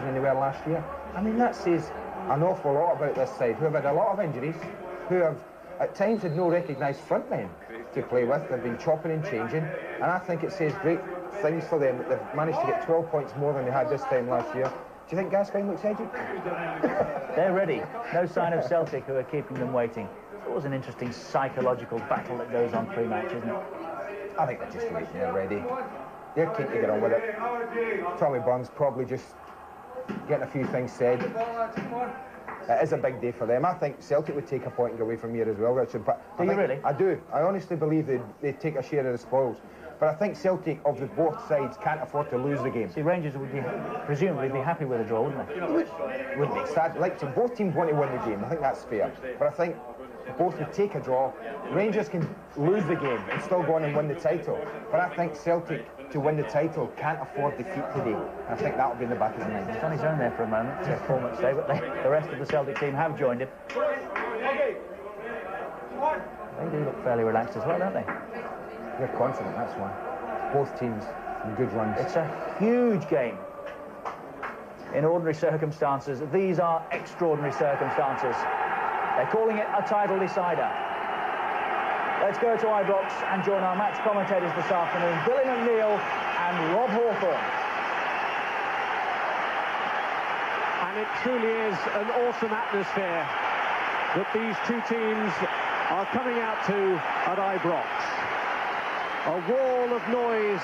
than they were last year. I mean, that says an awful lot about this side, who have had a lot of injuries, who have at times had no recognised front men to play with. They've been chopping and changing, and I think it says great things for them that they've managed to get 12 points more than they had this time last year. Do you think Gascoigne looks edgy? They're ready. No sign of Celtic, who are keeping them waiting. It's always an interesting psychological battle that goes on pre-match, isn't it? I think they're just waiting. They're ready. They're keen to get on with it. Tommy Burns probably just getting a few things said. It is a big day for them. I think Celtic would take a point and go away from here as well, Richard. But do you really? I do. I honestly believe they'd take a share of the spoils. But I think Celtic, of the both sides, can't afford to lose the game. See, Rangers would be presumably be happy with a draw, wouldn't they? Would be sad. Like, both teams want to win the game. I think that's fair. But I think both would take a draw. Rangers can lose the game and still go on and win the title. But I think Celtic, to win the title, can't afford defeat today. And I think that'll be in the back of the mind. He's on his own there for a moment. It's a performance day, but the rest of the Celtic team have joined him. They do look fairly relaxed as well, don't they? They're confident, that's why. Both teams in good runs. It's a huge game. In ordinary circumstances, these are extraordinary circumstances. They're calling it a title decider. Let's go to Ibrox and join our match commentators this afternoon, Billy McNeil and Rob Hawthorne. And it truly is an awesome atmosphere that these two teams are coming out to at Ibrox. A wall of noise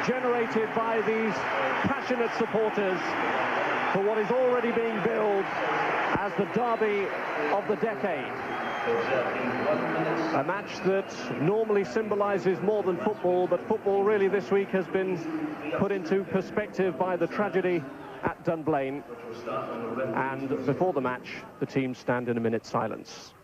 generated by these passionate supporters for what is already being billed as the derby of the decade. A match that normally symbolises more than football, but football really this week has been put into perspective by the tragedy at Dunblane. And before the match, the teams stand in a minute's silence.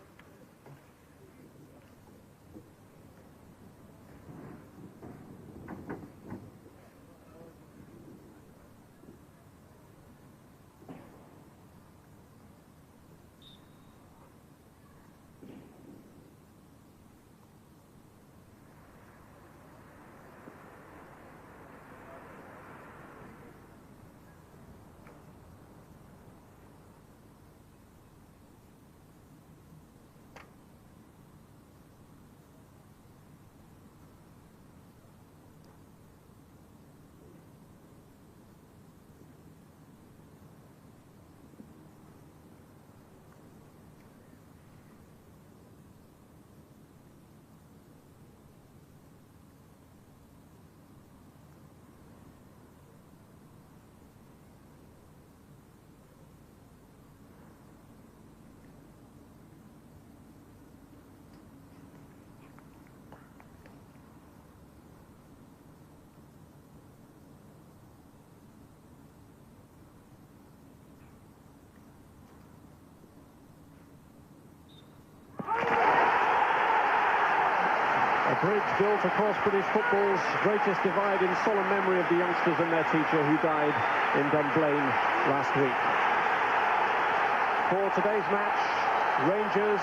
A bridge built across British football's greatest divide in solemn memory of the youngsters and their teacher who died in Dunblane last week. For today's match, Rangers,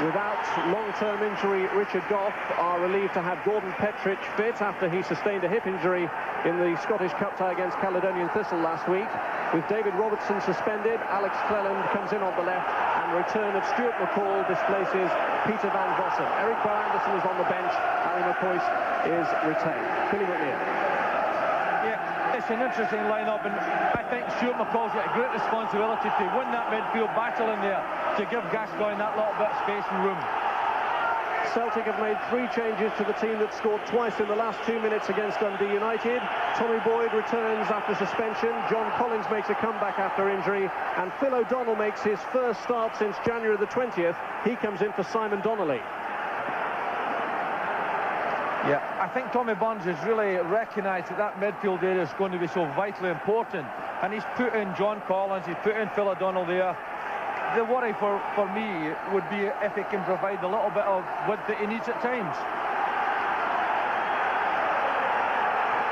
without long-term injury Richard Gough, are relieved to have Gordon Petric fit after he sustained a hip injury in the Scottish Cup tie against Caledonian Thistle last week. With David Robertson suspended, Alex Cleland comes in on the left, and return of Stuart McCall displaces Peter Van Vossen. Eric Bow Anderson is on the bench, Harry McCoist is retained. Billy McNeil. Yeah, it's an interesting lineup, and I think Stuart McCall's got a great responsibility to win that midfield battle in there, to give Gascoigne that little bit of space and room. Celtic have made 3 changes to the team that scored twice in the last 2 minutes against Dundee United. Tommy Boyd returns after suspension. John Collins makes a comeback after injury. And Phil O'Donnell makes his first start since January the 20th. He comes in for Simon Donnelly. Yeah, I think Tommy Burns has really recognised that midfield area is going to be so vitally important. And he's put in John Collins, he's put in Phil O'Donnell there. The worry for me would be if he can provide a little bit of width that he needs at times.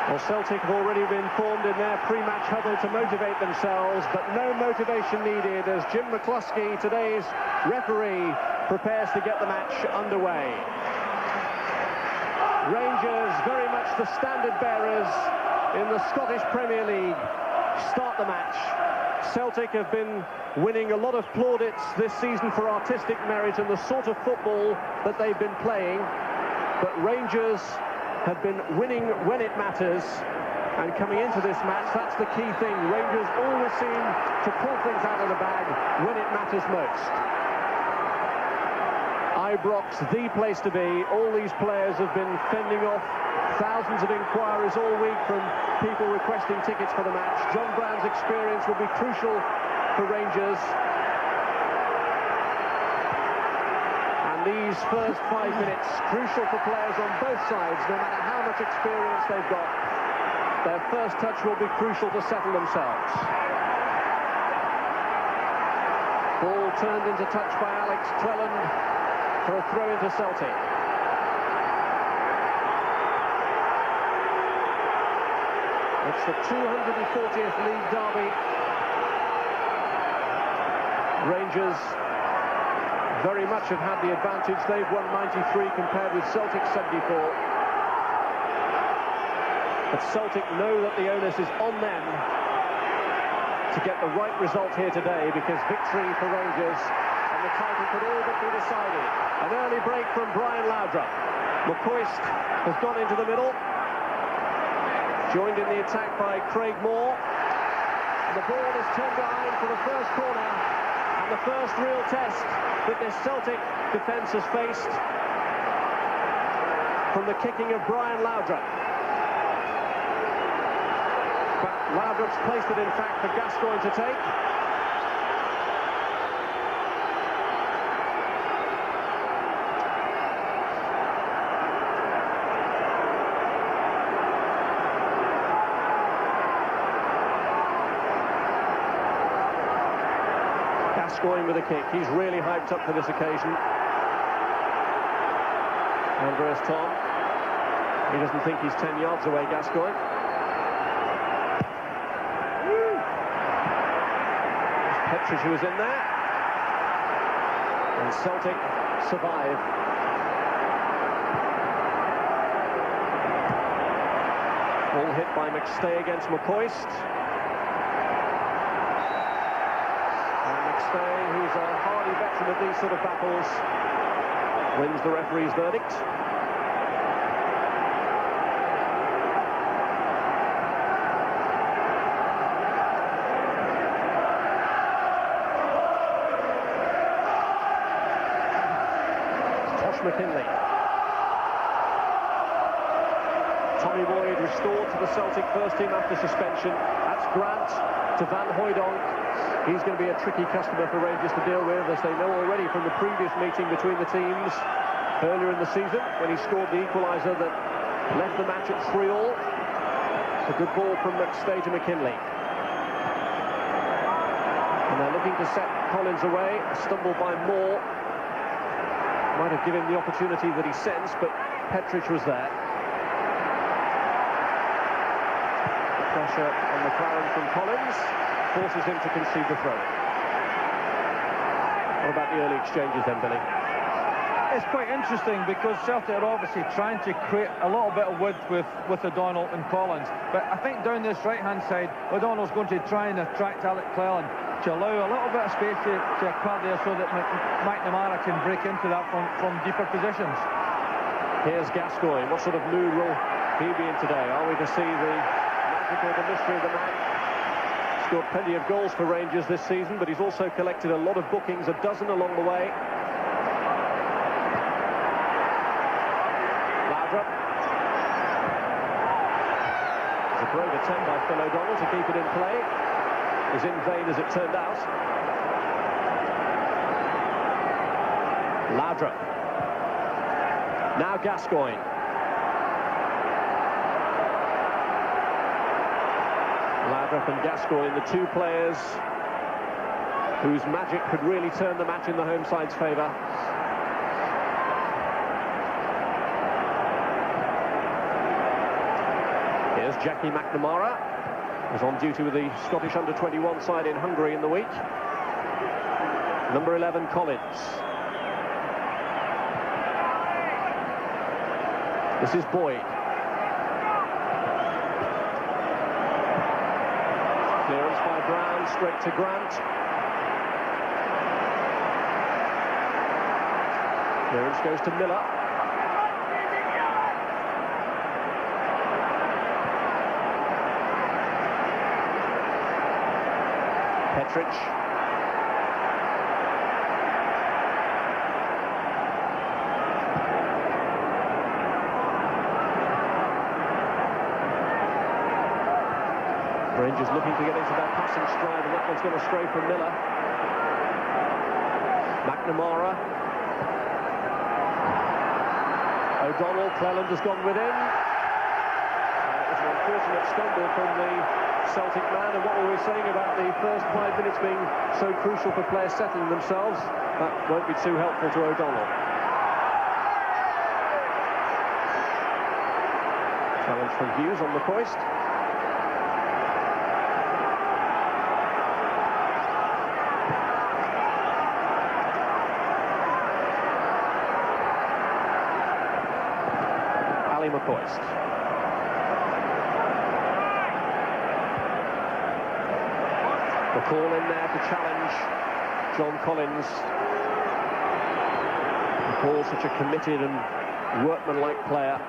Well, Celtic have already been formed in their pre-match huddle to motivate themselves, but no motivation needed as Jim McCluskey, today's referee, prepares to get the match underway. Rangers very much the standard bearers in the Scottish Premier League. start the match. Celtic have been winning a lot of plaudits this season for artistic merit and the sort of football that they've been playing, but Rangers have been winning when it matters, and coming into this match, that's the key thing. Rangers always seem to pull things out of the bag when it matters most. Ibrox, the place to be. All these players have been fending off thousands of inquiries all week from people requesting tickets for the match. John Brown's experience will be crucial for Rangers. And these first 5 minutes, crucial for players on both sides, no matter how much experience they've got. Their first touch will be crucial to settle themselves. Ball turned into touch by Alex Cleland for a throw into Celtic. It's the 240th league derby. Rangers very much have had the advantage. They've won 93 compared with Celtic 74. But Celtic know that the onus is on them to get the right result here today, because victory for Rangers and the title could all but be decided. An early break from Brian Laudrup. McCoist has gone into the middle, joined in the attack by Craig Moore. And the ball is turned behind for the first corner, and the first real test that this Celtic defence has faced from the kicking of Brian Laudrup. But Laudrup's placed it, in fact, for Gascoigne to take. Gascoigne with a kick. He's really hyped up for this occasion. Andreas Tom. He doesn't think he's 10 yards away, Gascoigne. Petric who was in there. And Celtic survive. Ball hit by McStay against McCoist. Who's a hardy veteran of these sort of battles, wins the referee's verdict. Tosh McKinley. Tommy Boyd restored to the Celtic first team after suspension. That's Grant to Van Hooijdonk. He's going to be a tricky customer for Rangers to deal with, as they know already from the previous meeting between the teams earlier in the season, when he scored the equaliser that left the match at 3-3. A good ball from McStay to McKinley. And they're looking to set Collins away. A stumble by Moore might have given him the opportunity that he sensed, but Petric was there. The pressure on McLaren from Collins forces him to concede the throw. What about the early exchanges then, Billy? It's quite interesting, because Celtic are obviously trying to create a little bit of width with O'Donnell and Collins, but I think down this right-hand side, O'Donnell's going to try and attract Alex Cleland to allow a little bit of space to occur there, so that McNamara can break into that from deeper positions. Here's Gascoigne. What sort of mood will he be in today? Are we to see the magical, the mystery of the man? Scored plenty of goals for Rangers this season, but he's also collected a lot of bookings, a dozen along the way. Laudrup. It's a brave attempt by Phil O'Donnell to keep it in play. It was in vain, as it turned out. Laudrup. Now Gascoigne. Laudrup and Gascoigne, the two players whose magic could really turn the match in the home side's favour. Here's Jackie McNamara, who's on duty with the Scottish under-21 side in Hungary in the week. Number 11, Collins. This is Boyd. Brown, straight to Grant. Clearance goes to Miller. Petric. Rangers looking to get into their passing stride, and that one's going to stray from Miller. McNamara. O'Donnell, Cleland has gone within. It was an unfortunate stumble from the Celtic man, and what were we saying about the first 5 minutes being so crucial for players settling themselves? That won't be too helpful to O'Donnell. Challenge from Hughes on the hoist. McCoist. The call in there to challenge John Collins. Paul's such a committed and workmanlike player.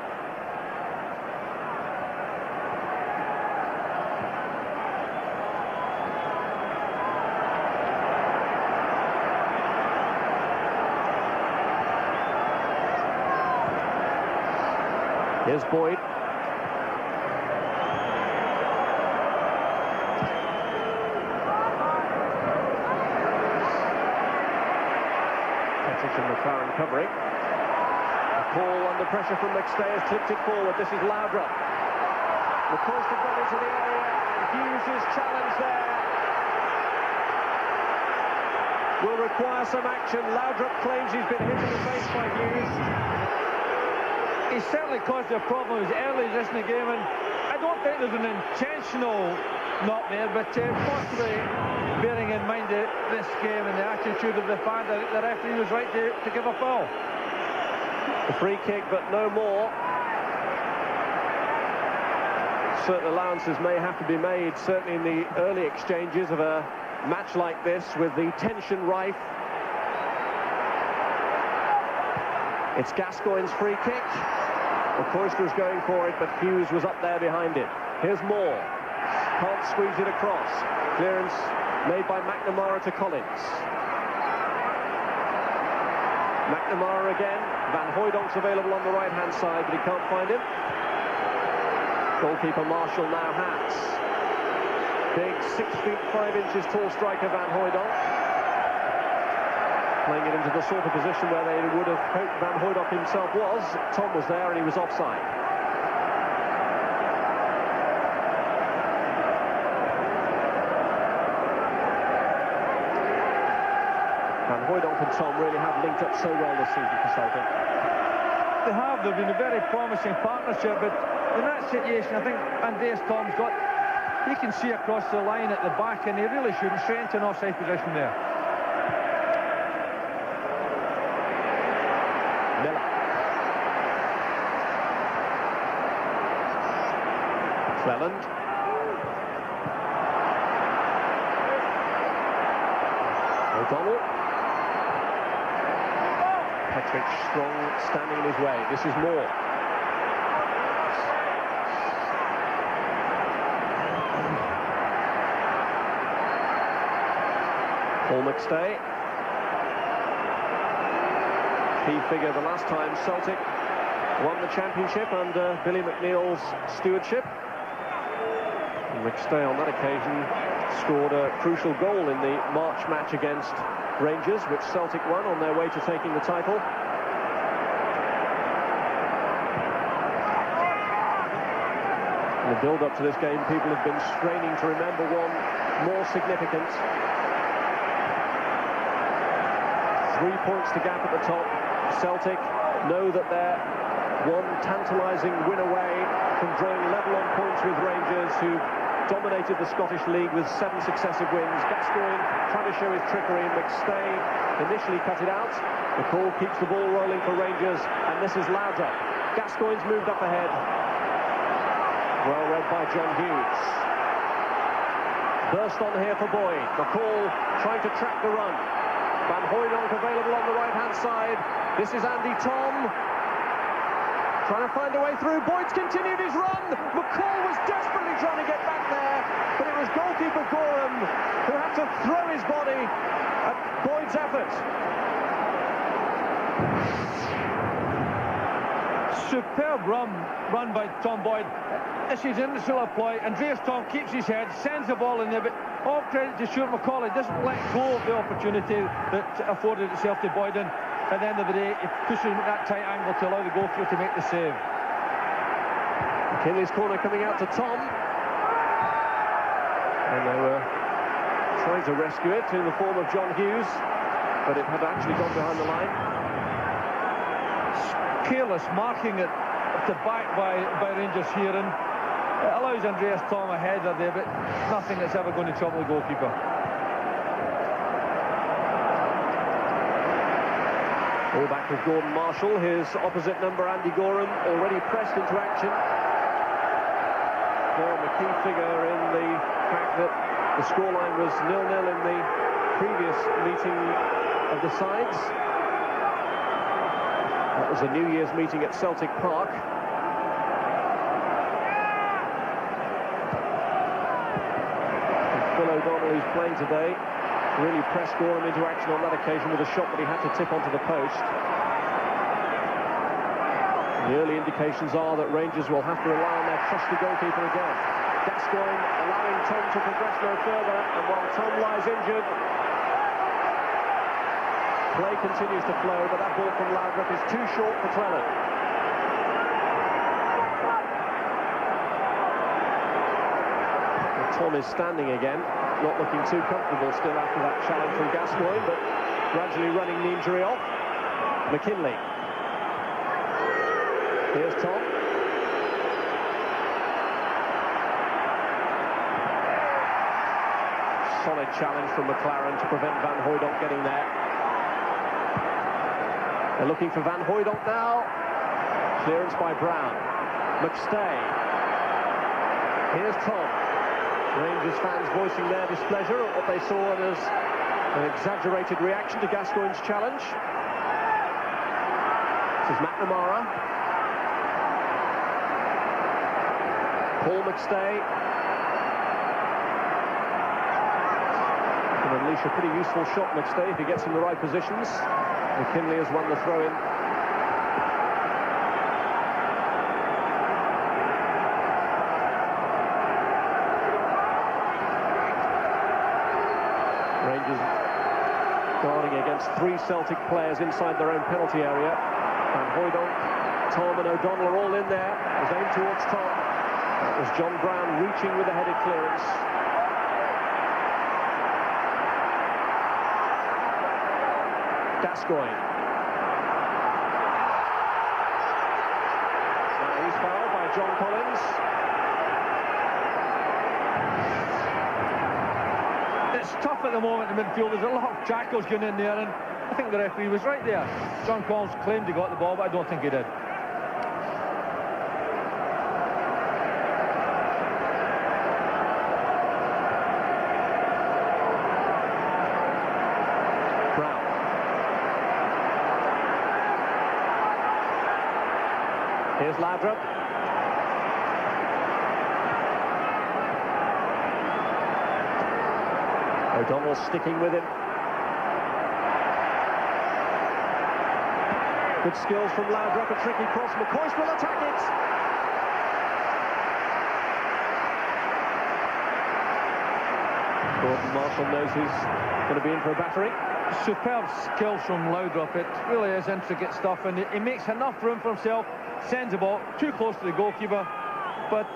Here's Boyd. Petric and McLaren covering. Paul under pressure from McStay has clipped it forward. This is Laudrup. McCoist has gone into the area, and Hughes' challenge there will require some action. Laudrup claims he's been hit in the face by Hughes. He certainly caused a problem early in the game, and I don't think there's an intentional knock there, but possibly bearing in mind this game and the attitude of the fans, I think the referee was right to give a foul. The free kick, but no more. Certain allowances may have to be made, certainly in the early exchanges of a match like this, with the tension rife. It's Gascoigne's free kick. McCoist was going for it, but Hughes was up there behind it. Here's Moore. Can't squeeze it across. Clearance made by McNamara to Collins. McNamara again. Van Hooydonk's available on the right-hand side, but he can't find him. Goalkeeper Marshall now has. Big 6 feet 5 inches tall striker Van Hooydonk. Playing it into the sort of position where they would have hoped Van Hooydonk himself was. Tom was there and he was offside. Van Hooydonk and Tom really have linked up so well this season for Celtic. They have. They've been a very promising partnership, but in that situation, I think Andreas Tom's got... He can see across the line at the back, and he really shouldn't straight into an offside position there. Cleland. O'Donnell. Petric strong, standing in his way. This is Moore. Paul McStay. Key figure the last time Celtic won the championship under Billy McNeill's stewardship. McStay on that occasion scored a crucial goal in the March match against Rangers, which Celtic won on their way to taking the title. In the build-up to this game, people have been straining to remember one more significant. 3 points to gap at the top. Celtic know that they're one tantalising win away from drawing level on points with Rangers, who dominated the Scottish League with 7 successive wins. Gascoigne trying to show his trickery, and McStay initially cut it out. McCall keeps the ball rolling for Rangers, and this is Laudrup. Gascoigne's moved up ahead. Well read by John Hughes. Burst on here for Boyd. McCall trying to track the run. Van Hooijdonk available on the right-hand side. This is Andy Tom. Trying to find a way through. Boyd's continued his run. McCall was desperately trying to get back there, but it was goalkeeper Gorham who had to throw his body at Boyd's effort. Superb run by Tom Boyd. This is initial play. Andreas Tom keeps his head, sends the ball in there, but all credit to Stuart McCall. He doesn't let go of the opportunity that afforded itself to Boyd, and at the end of the day, he pushes him at that tight angle to allow the goalkeeper to make the save. McKinley's corner coming out to Tom. And they were trying to rescue it in the form of John Hughes, but it had actually gone behind the line. Careless marking at the back by Rangers here, and it allows Andreas Tom a header there, but nothing that's ever going to trouble the goalkeeper. All back with Gordon Marshall, his opposite number Andy Gorham already pressed into action. Gorham a key figure in the fact that the scoreline was 0-0 in the previous meeting of the sides. That was a New Year's meeting at Celtic Park. And Phil O'Donnell, who's playing today, really pressed Gorham into action on that occasion with a shot that he had to tip onto the post. The early indications are that Rangers will have to rely on their trusty goalkeeper again. Gascoigne allowing Tom to progress no further, and while Tom lies injured, play continues to flow, but that ball from Laudrup is too short for Cleland. Tom is standing again, not looking too comfortable still after that challenge from Gascoigne, but gradually running the injury off. McKinley. Here's Tom. Solid challenge from McLaren to prevent Van Hooijdonk getting there. They're looking for Van Hooijdonk now. Clearance by Brown. McStay. Here's Tom. Rangers fans voicing their displeasure at what they saw as an exaggerated reaction to Gascoigne's challenge. This is McNamara. Paul McStay. Can unleash a pretty useful shot, McStay, if he gets in the right positions. McKinley has won the throw-in. Rangers guarding against 3 Celtic players inside their own penalty area. Van Hooijdonk, Tom and O'Donnell are all in there. It was aimed towards Tom. That was John Brown reaching with a headed clearance. Gascoigne. Now he's fouled by John Collins. It's tough at the moment in midfield. There's a lot of jackals going in there, and I think the referee was right there. John Collins claimed he got the ball, but I don't think he did. Brown. Here's Laudrup. O'Donnell sticking with him. Good skills from Laudrup, a tricky cross. McCoist will attack it. Gordon Marshall knows he's going to be in for a battering. Superb skills from Laudrup. It really is intricate stuff, and he makes enough room for himself, sends the ball too close to the goalkeeper, but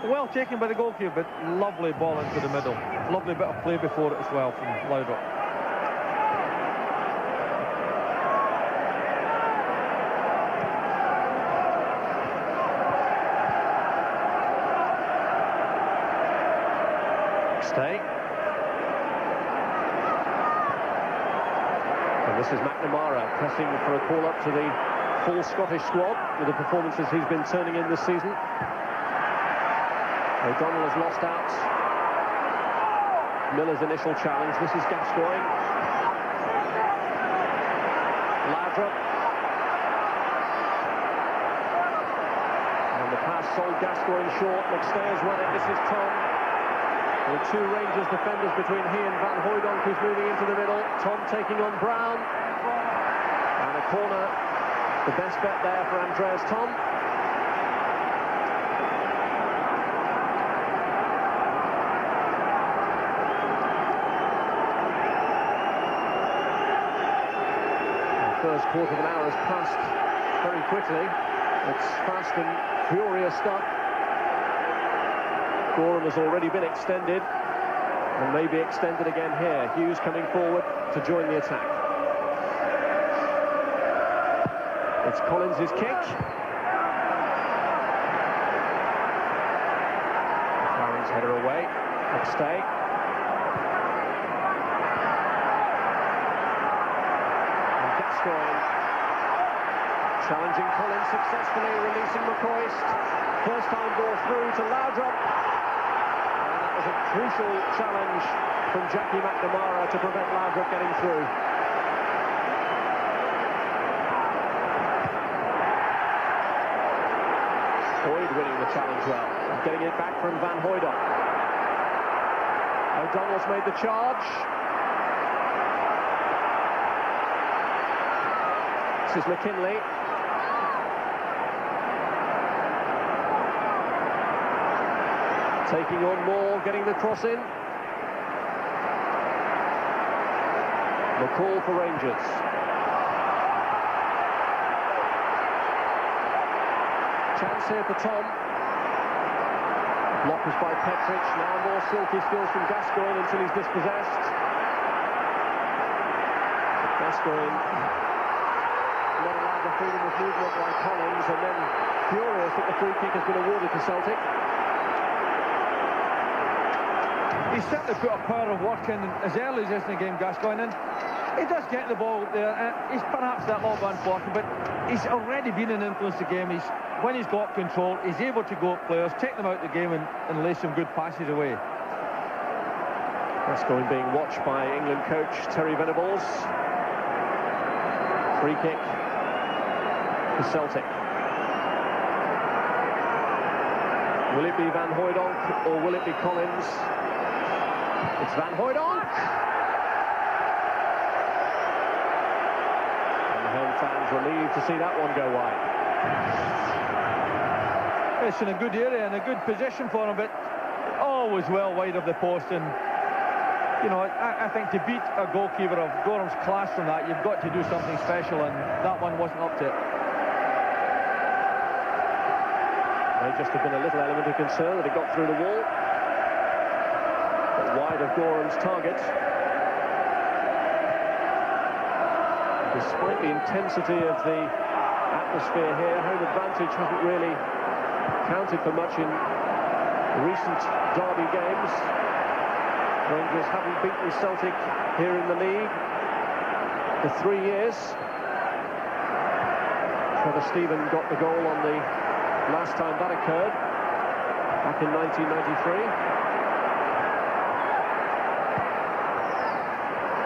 well taken by the goalkeeper, but lovely ball into the middle. Lovely bit of play before it as well from Laudrup. Stay. And this is McNamara pressing for a call-up to the full Scottish squad with the performances he's been turning in this season. O'Donnell has lost out. Miller's initial challenge. This is Gascoigne. Laudrup. And the pass sold Gascoigne short. McStayer's won it. This is Tom. With two Rangers defenders between he and Van Hooijdonk, who's moving into the middle. Tom taking on Brown. And a corner. The best bet there for Andreas Tom. First quarter of an hour has passed very quickly. It's fast and furious stuff. Gorham has already been extended and may be extended again here. Hughes coming forward to join the attack. It's Collins' kick. Clarence header away. McStay. Challenging Collins successfully, releasing McCoist. First time ball through to Laudrup. And that was a crucial challenge from Jackie McNamara to prevent Laudrup getting through. Boyd winning the challenge well, and getting it back from Van Hooijdonk. O'Donnell's made the charge. This is McKinley. Taking on Moore, getting the cross in. McCall for Rangers. Chance here for Tom. Block was by Petric. Now more silky skills from Gascoigne until he's dispossessed. Gascoigne not allowed the freedom of movement by Collins, and then furious that the free kick has been awarded to Celtic. He's certainly put a power of work in as early as this in the game, Gascoigne, and he does get the ball there. He's perhaps that little bit unfortunate, but he's already been an influence the game. When he's got control, he's able to go at players, take them out of the game, and lay some good passes away. Gascoigne being watched by England coach Terry Venables. Free kick for Celtic. Will it be Van Hooijdonk or will it be Collins? It's Van Hooijdonk! And the home fans relieved to see that one go wide. It's in a good area and a good position for him, but always well wide of the post. And you know, I think to beat a goalkeeper of Gorham's class from that, you've got to do something special, and that one wasn't up to it. May just have been a little element of concern that it got through the wall. But wide of Gorham's target. Despite the intensity of the atmosphere here, home advantage hasn't really counted for much in recent derby games. Rangers haven't beaten Celtic here in the league for 3 years. Trevor Stephen got the goal on the last time that occurred, back in 1993.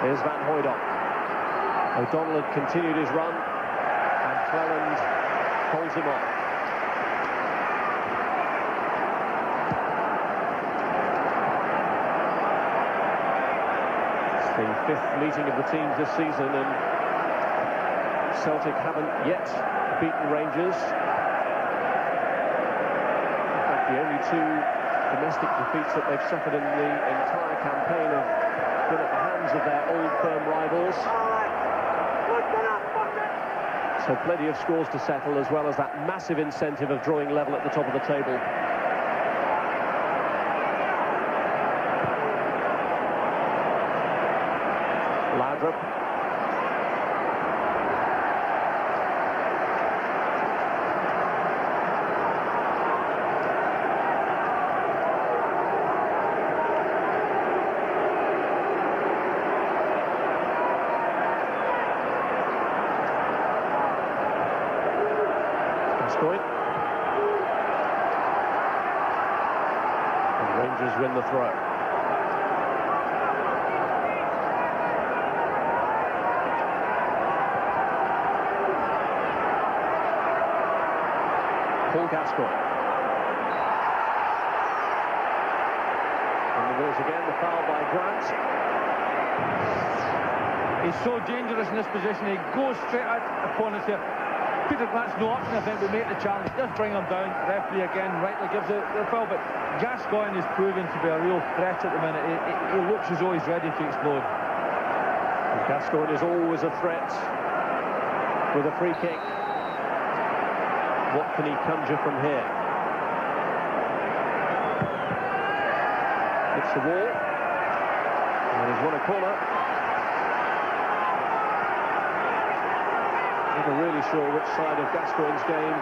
Here's Van Hooijdonk. O'Donnell had continued his run, and Cleland holds him off. It's the 5th meeting of the teams this season, and Celtic haven't yet beaten Rangers. The only 2 domestic defeats that they've suffered in the entire campaign have been at the hands of their old firm rivals. So plenty of scores to settle, as well as that massive incentive of drawing level at the top of the table. Laudrup. And Rangers win the throw. Gascoigne. And there is again the foul by Grant. He's so dangerous in this position. He goes straight at opponents here. Peter Grant's no option, I think, but make the challenge. Does bring him down. Referee again rightly gives the foul, but Gascoigne is proving to be a real threat at the minute. He looks as though he's ready to explode. And Gascoigne is always a threat with a free kick. What can he conjure from here? It's the wall. And he's won a corner. Not really sure which side of Gascoigne's game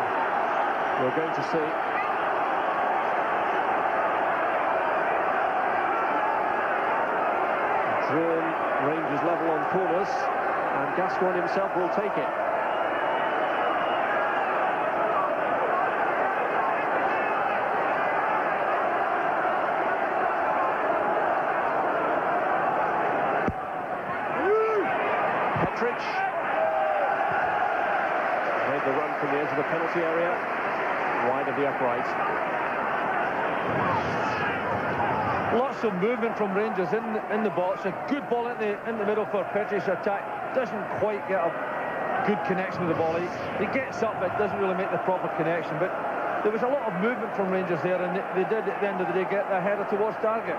we're going to see. Drawn, Rangers level on corners, and Gascoigne himself will take it. Petric made the run from the edge of the penalty area, wide of the upright. Lots of movement from Rangers in the box. A good ball in the middle for Petric's attack. Doesn't quite get a good connection with the ball. He gets up, but doesn't really make the proper connection. But there was a lot of movement from Rangers there, and they did at the end of the day get their header towards target.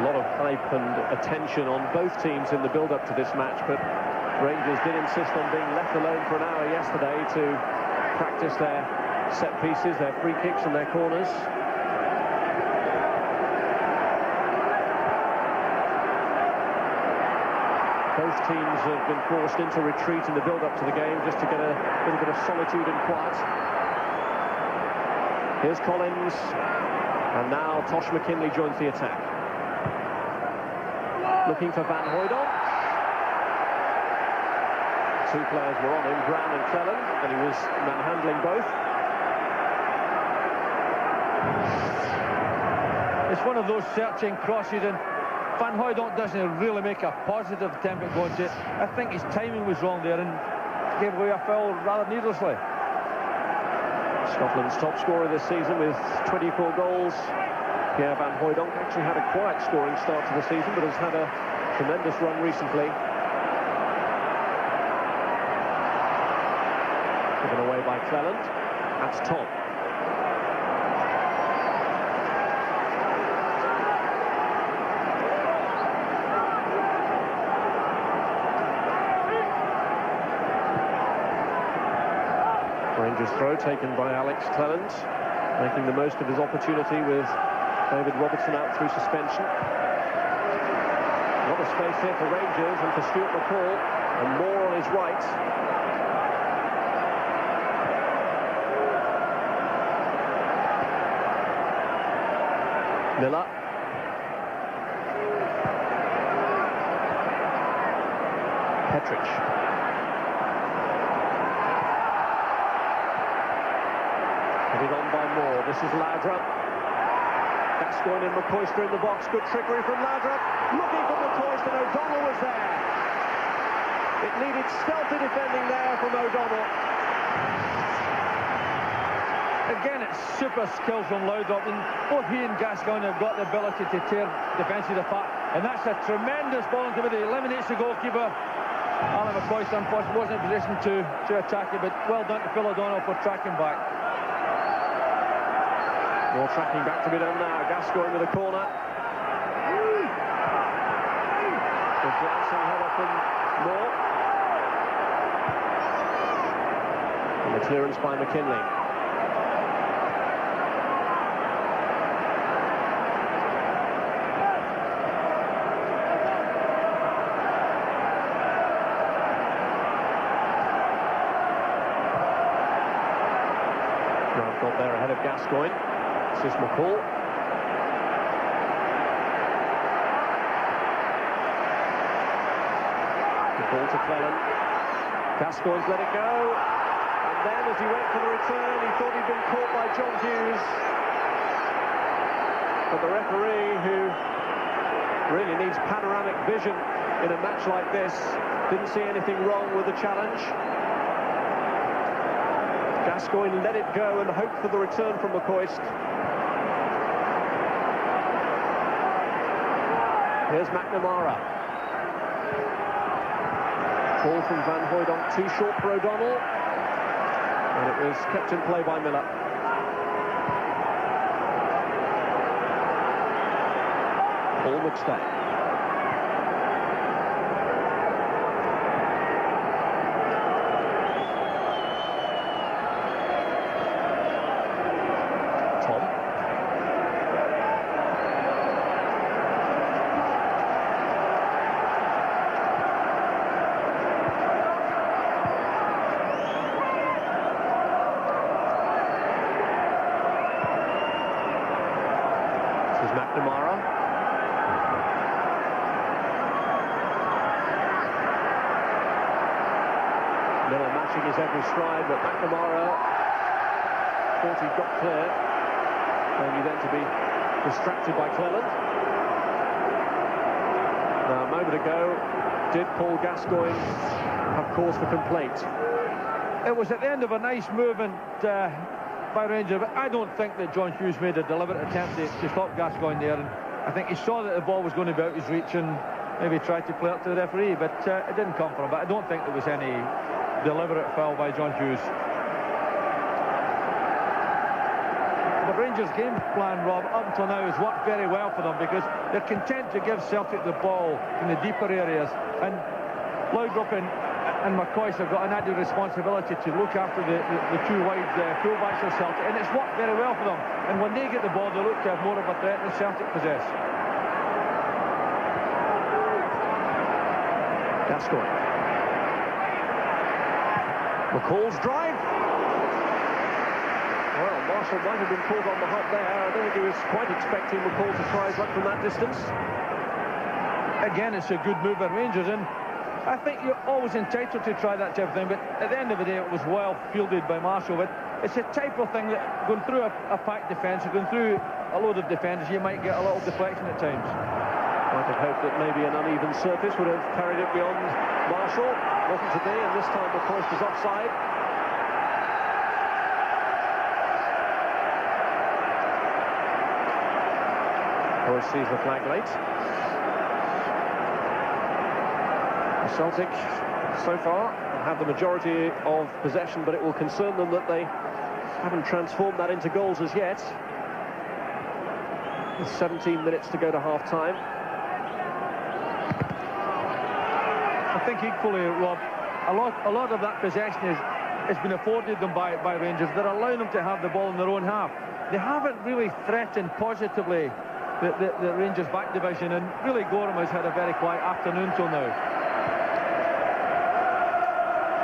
A lot of hype and attention on both teams in the build-up to this match, but Rangers did insist on being left alone for an hour yesterday to practice their set pieces, their free kicks and their corners. Both teams have been forced into retreat in the build-up to the game just to get a little bit of solitude and quiet. Here's Collins, and now Tosh McKinley joins the attack. Looking for Van Hooijdonk. Two players were on him, Brown and Cleland, and he was manhandling both. It's one of those searching crosses, and Van Hooijdonk doesn't really make a positive attempt at going to it. I think his timing was wrong there and gave away a foul rather needlessly. Scotland's top scorer this season with 24 goals. Pierre Van Hooijdonk actually had a quiet scoring start to the season, but has had a tremendous run recently. Given away by Cleland. That's Tom. Rangers throw taken by Alex Cleland, making the most of his opportunity with David Robertson out through suspension. A lot of space here for Rangers and for Stuart McCall, and more on his right. Miller. Petric. Headed on by Moore. This is Laudrup. Gascoigne and McCoyster in the box. Good trickery from Laudrup. Looking for McCoyster, and O'Donnell was there. It needed stealthy defending there from O'Donnell. Again, it's super skills from Laudrup, and both he and Gascoigne have got the ability to tear defences apart, and that's a tremendous ball into it. It eliminates the goalkeeper. Alan McCoyster unfortunately wasn't in a position to attack it, but well done to Phil O'Donnell for tracking back. More tracking back to be done now. Gascoigne with a corner. The glancing header from Moore. And the clearance by McKinley. Grant got there ahead of Gascoigne. This is McCall. The ball to Cleland. Gascoigne's let it go. And then as he went for the return, he thought he'd been caught by John Hughes. But the referee, who really needs panoramic vision in a match like this, didn't see anything wrong with the challenge. Gascoigne let it go and hoped for the return from McCoist. Here's McNamara. Ball from Van Hooijdonk, too short for O'Donnell. And it was kept in play by Miller. Paul McStay. McNamara. Miller matching his every stride, but McNamara thought he got clear, only then to be distracted by Cleland. Now, a moment ago, did Paul Gascoigne have cause for complaint? It was at the end of a nice movement by Rangers, but I don't think that John Hughes made a deliberate attempt to stop Gascoigne there, and I think he saw that the ball was going to be out his reach and maybe tried to play it to the referee, but it didn't come from him. But I don't think there was any deliberate foul by John Hughes. The Rangers game plan, Rob, up until now has worked very well for them, because they're content to give Celtic the ball in the deeper areas, and Laudrup and McCoist have got an added responsibility to look after the two wide fullbacks of Celtic, and it's worked very well for them. And when they get the ball, they look to have more of a threat than Celtic possess. Gascoigne. McCall's drive. Well, Marshall might have been caught on the hop there. I don't think he was quite expecting McCall to try his luck from that distance. Again, it's a good move by Rangers, and I think you're always entitled to try that type of thing, but at the end of the day, it was well fielded by Marshall. But it's a type of thing that, going through a packed defence, going through a load of defenders, you might get a little deflection at times. Might have hoped that maybe an uneven surface would have carried it beyond Marshall. Wasn't to be, and this time McCoist was offside. McCoist sees the flag late. Celtic, so far, have the majority of possession, but it will concern them that they haven't transformed that into goals as yet. With 17 minutes to go to half-time. I think equally, Rob, a lot of that possession has been afforded them by Rangers. They're allowing them to have the ball in their own half. They haven't really threatened positively the Rangers back division, and really Gorham has had a very quiet afternoon till now.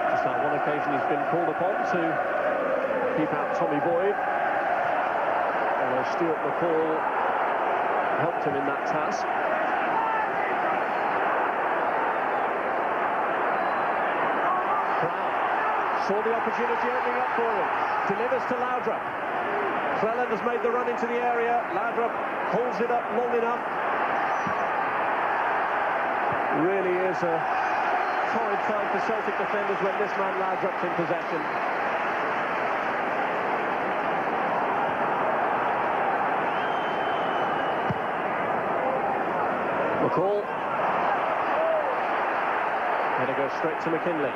Just on one occasion he's been called upon to keep out Tommy Boyd, although Stuart McCall helped him in that task. Brown saw the opportunity opening up for him, delivers to Laudrup. Cleland has made the run into the area. Laudrup holds it up long enough. Really is a torrid time for Celtic defenders when this man Laudrup's in possession. McCall. Going to go straight to McKinley.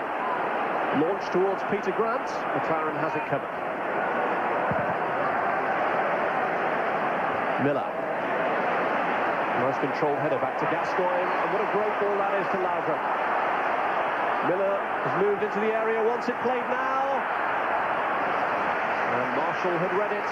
Launch towards Peter Grant. McLaren has it covered. Miller. Nice controlled header back to Gascoigne, and what a great ball that is to Laudrup. Miller has moved into the area, wants it played now, and Marshall had read it.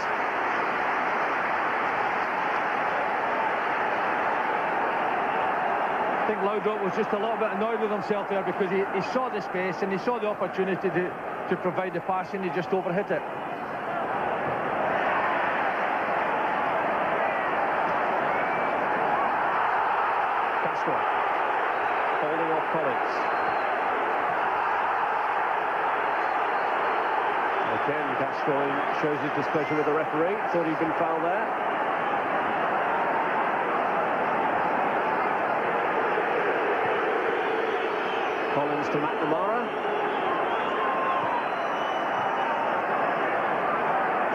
I think Laudrup was just a little bit annoyed with himself there, because he saw the space and he saw the opportunity to provide the pass, and he just overhit it. Holding off Collins. Again, Gascoigne shows his displeasure with the referee. Thought he'd been fouled there. Collins to McNamara.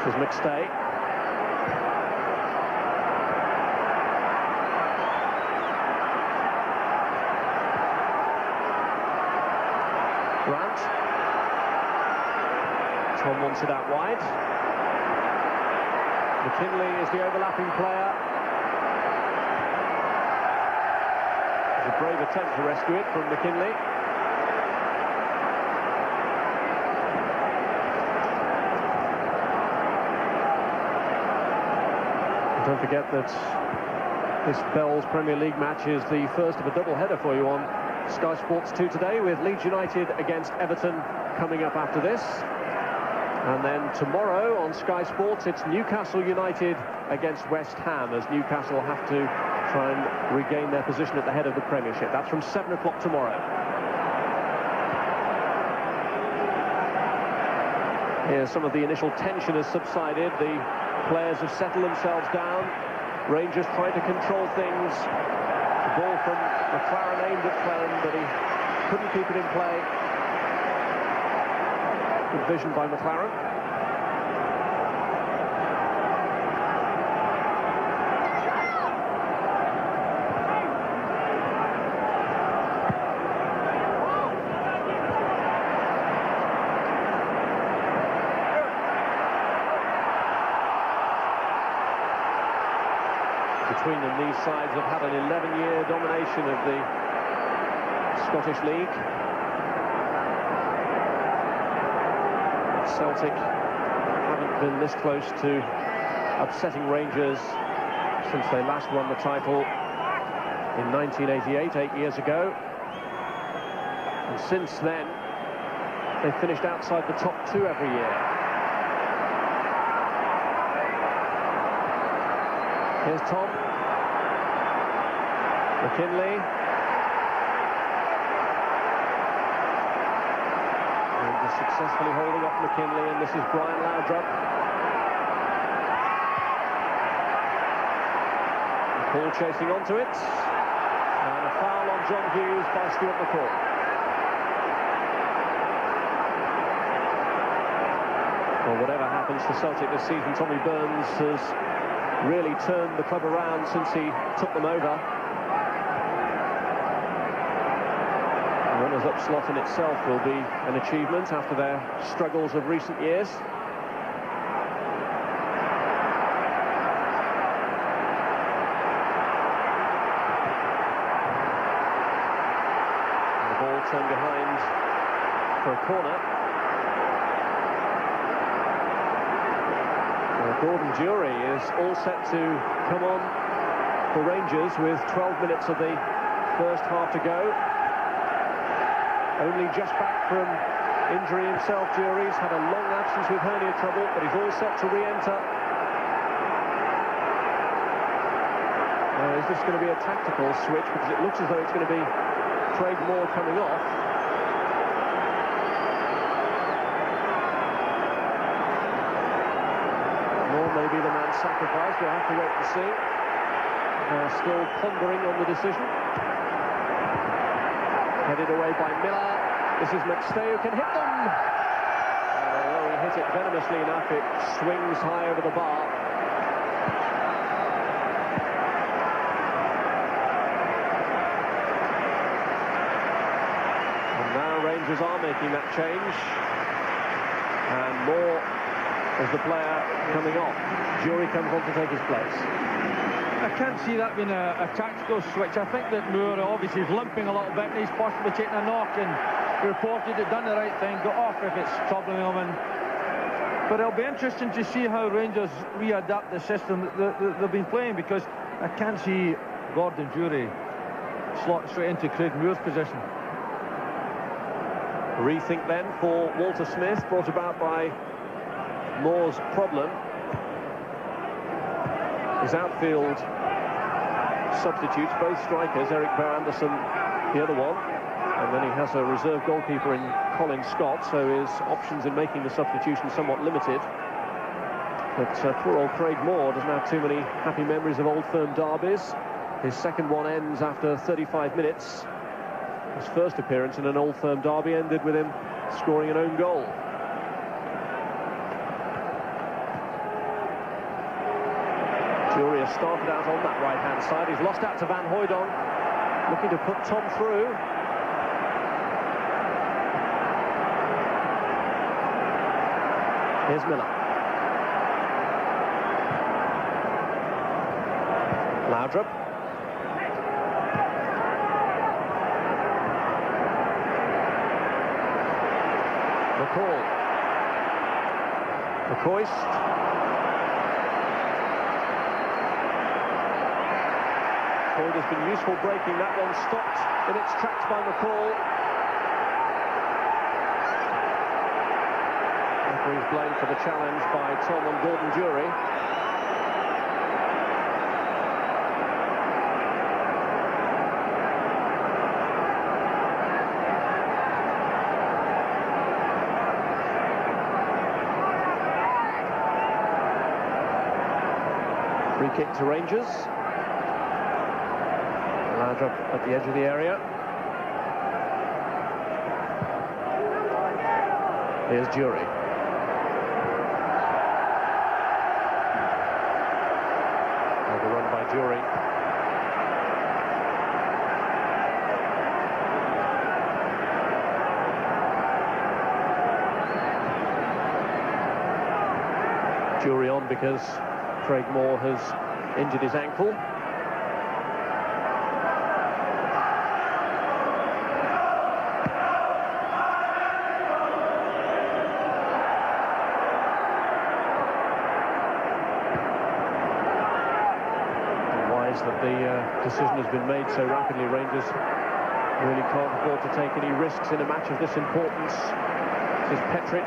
This is McStay. Grant. Tom wants it out wide. McKinley is the overlapping player. It's a brave attempt to rescue it from McKinley. And don't forget that this Bells Premier League match is the first of a double-header for you on Sky Sports 2 today, with Leeds United against Everton coming up after this. And then tomorrow on Sky Sports, it's Newcastle United against West Ham, as Newcastle have to try and regain their position at the head of the Premiership. That's from 7 o'clock tomorrow. Here, some of the initial tension has subsided. The players have settled themselves down. Rangers trying to control things. The ball from McLaren aimed at Clem, but he couldn't keep it in play. Good vision by McLaren. Between them, these sides have had an 11-year domination of the Scottish League. Celtic haven't been this close to upsetting Rangers since they last won the title in 1988, 8 years ago. And since then, they've finished outside the top 2 every year. Here's Tom. McKinley. And just successfully holding off McKinley, and this is Brian Laudrup. Paul chasing onto it. And a foul on John Hughes by Stuart McCall. Well, whatever happens to Celtic this season, Tommy Burns has really turned the club around since he took them over. The runners-up slot in itself will be an achievement after their struggles of recent years. And the ball turned behind for a corner. Gordon Jury is all set to come on for Rangers with 12 minutes of the first half to go. Only just back from injury himself, Jury's had a long absence with hernia trouble, but he's all set to re-enter. Now, is this going to be a tactical switch? Because it looks as though it's going to be Craig Moore coming off. Maybe the man sacrificed. We'll have to wait to see. Still pondering on the decision. Headed away by Miller. This is McStay who can hit them. Although he hit it venomously enough, it swings high over the bar. And now Rangers are making that change. And Moore as the player coming off. Jury comes on to take his place. I can't see that being a tactical switch. I think that Moore obviously is limping a little bit, and he's possibly taking a knock, and reported it, done the right thing, got off if it's troubling him. But it'll be interesting to see how Rangers readapt the system that they've been playing, because I can't see Gordon Jury slot straight into Craig Moore's position. Rethink then for Walter Smith, brought about by Moore's problem. His outfield substitutes, both strikers, Eric Bow Anderson, the other one, and then he has a reserve goalkeeper in Colin Scott, so his options in making the substitution somewhat limited. But poor old Craig Moore doesn't have too many happy memories of Old Firm derbies. His second one ends after 35 minutes. His first appearance in an Old Firm derby ended with him scoring an own goal. has started out on that right-hand side. He's lost out to Van Hooijdonk, looking to put Tom through. Here's Miller. Laudrup. McCall. McCoist. Boyd has been useful breaking. That one stopped in its tracks by McCall. Referee's blamed for the challenge by Tom and Gordon Jury. Free kick to Rangers. Laudrup at the edge of the area. Here's Jury. Overrun by Jury. Jury on because Craig Moore has injured his ankle. Wise that the decision has been made so rapidly. Rangers really can't afford to take any risks in a match of this importance. This is Petric.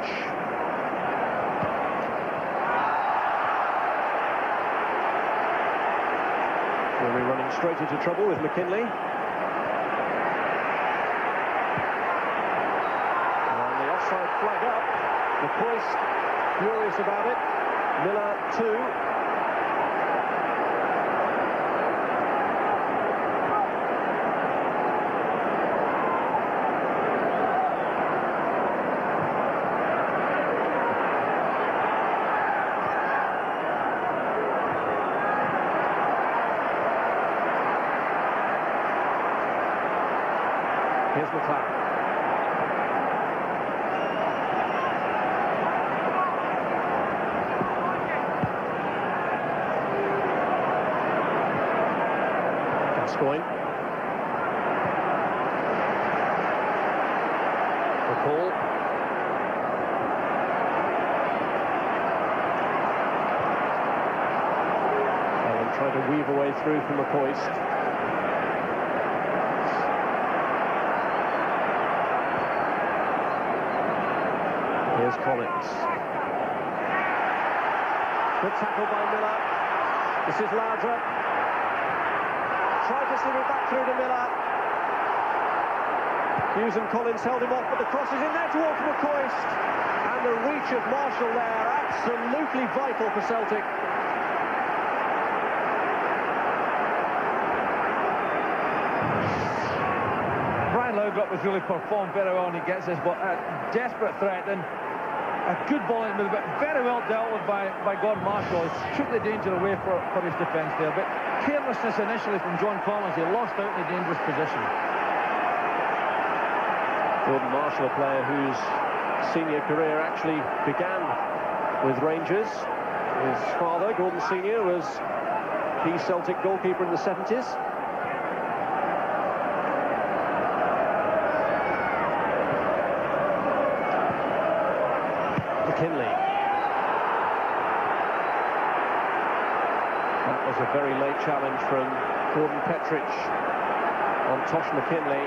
We're running straight into trouble with McKinley. And the offside flag up. McCoist furious about it. Miller too. Here's McLaren. Gascoigne. McCall. Allen trying to weave a way through from McCoist. Here's Collins. Good tackle by Miller. This is Laudrup. Tried to slip it back through to Miller. Hughes and Collins held him off, but the cross is in there towards McCoist. And the reach of Marshall there, absolutely vital for Celtic. Laudrup has really performed very well, and he gets this, but a desperate threat, and a good ball in the middle, but very well dealt with by Gordon Marshall. He took the danger away for his defence there, but carelessness initially from John Collins. He lost out in a dangerous position. Gordon Marshall, a player whose senior career actually began with Rangers. His father, Gordon Senior, was the Celtic goalkeeper in the 70s. McKinley. That was a very late challenge from Gordon Petric on Tosh McKinley.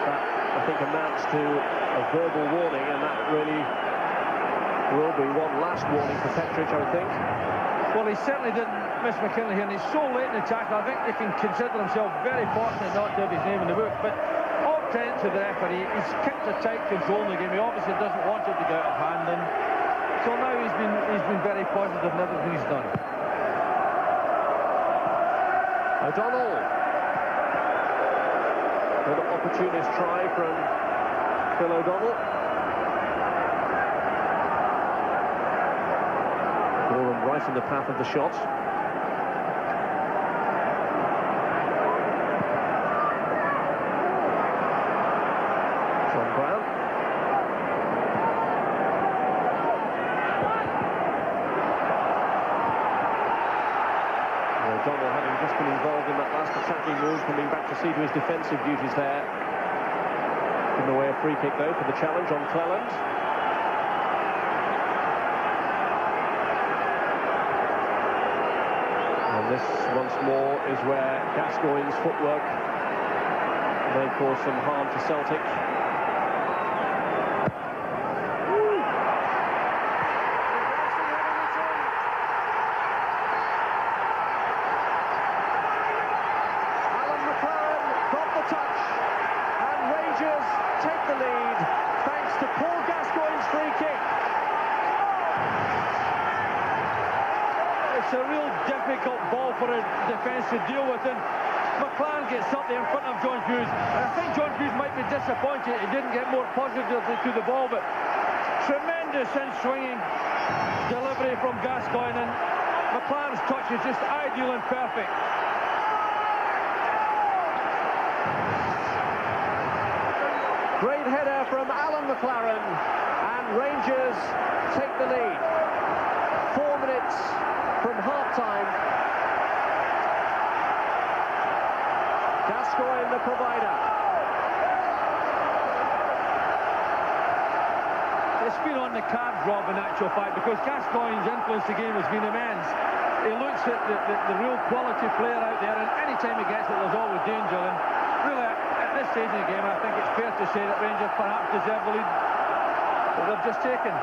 That, I think, amounts to a verbal warning, and that really will be one last warning for Petric, I would think. Well, he certainly didn't miss McKinley here, and he's so late in the tackle. I think he can consider himself very fortunate not to have his name in the book, but all credit to the referee. He's kept a tight control in the game. He obviously doesn't want it to get out of hand, and so now he's been very positive in everything he's done. O'Donnell. Good opportunist try from Phil O'Donnell. right in the path of the shot. John Brown. O'Donnell, having just been involved in that last attacking move, coming back to see to his defensive duties there. Given away a free kick, though, for the challenge on Cleland. And this, once more, is where Gascoigne's footwork may cause some harm to Celtic. It's a real difficult ball for a defence to deal with, and McLaren gets up there in front of John Hughes, and I think John Hughes might be disappointed he didn't get more positively to the ball, but tremendous in-swinging delivery from Gascoigne, and McLaren's touch is just ideal and perfect. Great header from Alan McLaren, and Rangers take the lead. 4 minutes from half-time. Gascoigne the provider. It's been on the cards, Rob, in actual fact, because Gascoigne's influence the game has been immense. He looks at the real quality player out there, and any time he gets it, there's always danger. And really, at this stage of the game, I think it's fair to say that Rangers perhaps deserve the lead that they've just taken.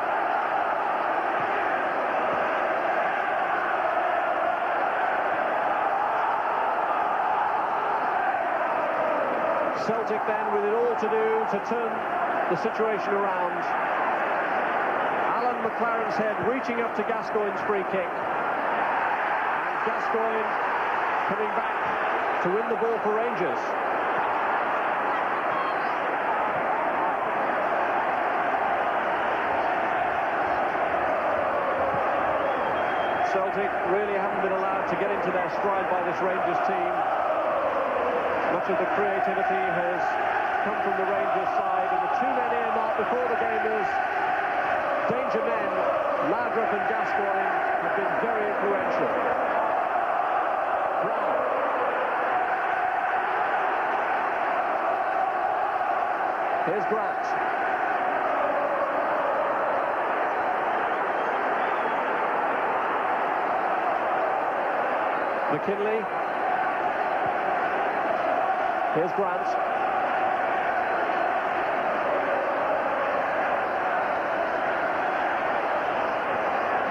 Celtic then with it all to do to turn the situation around. Alan McLaren's head reaching up to Gascoigne's free kick. And Gascoigne coming back to win the ball for Rangers. Celtic really haven't been allowed to get into their stride by this Rangers team. Much of the creativity has come from the Rangers side, and the two men earmarked before the game as danger men, Laudrup and Gascoigne, have been very influential. Brown. Here's Grant. McKinley. Here's Grant.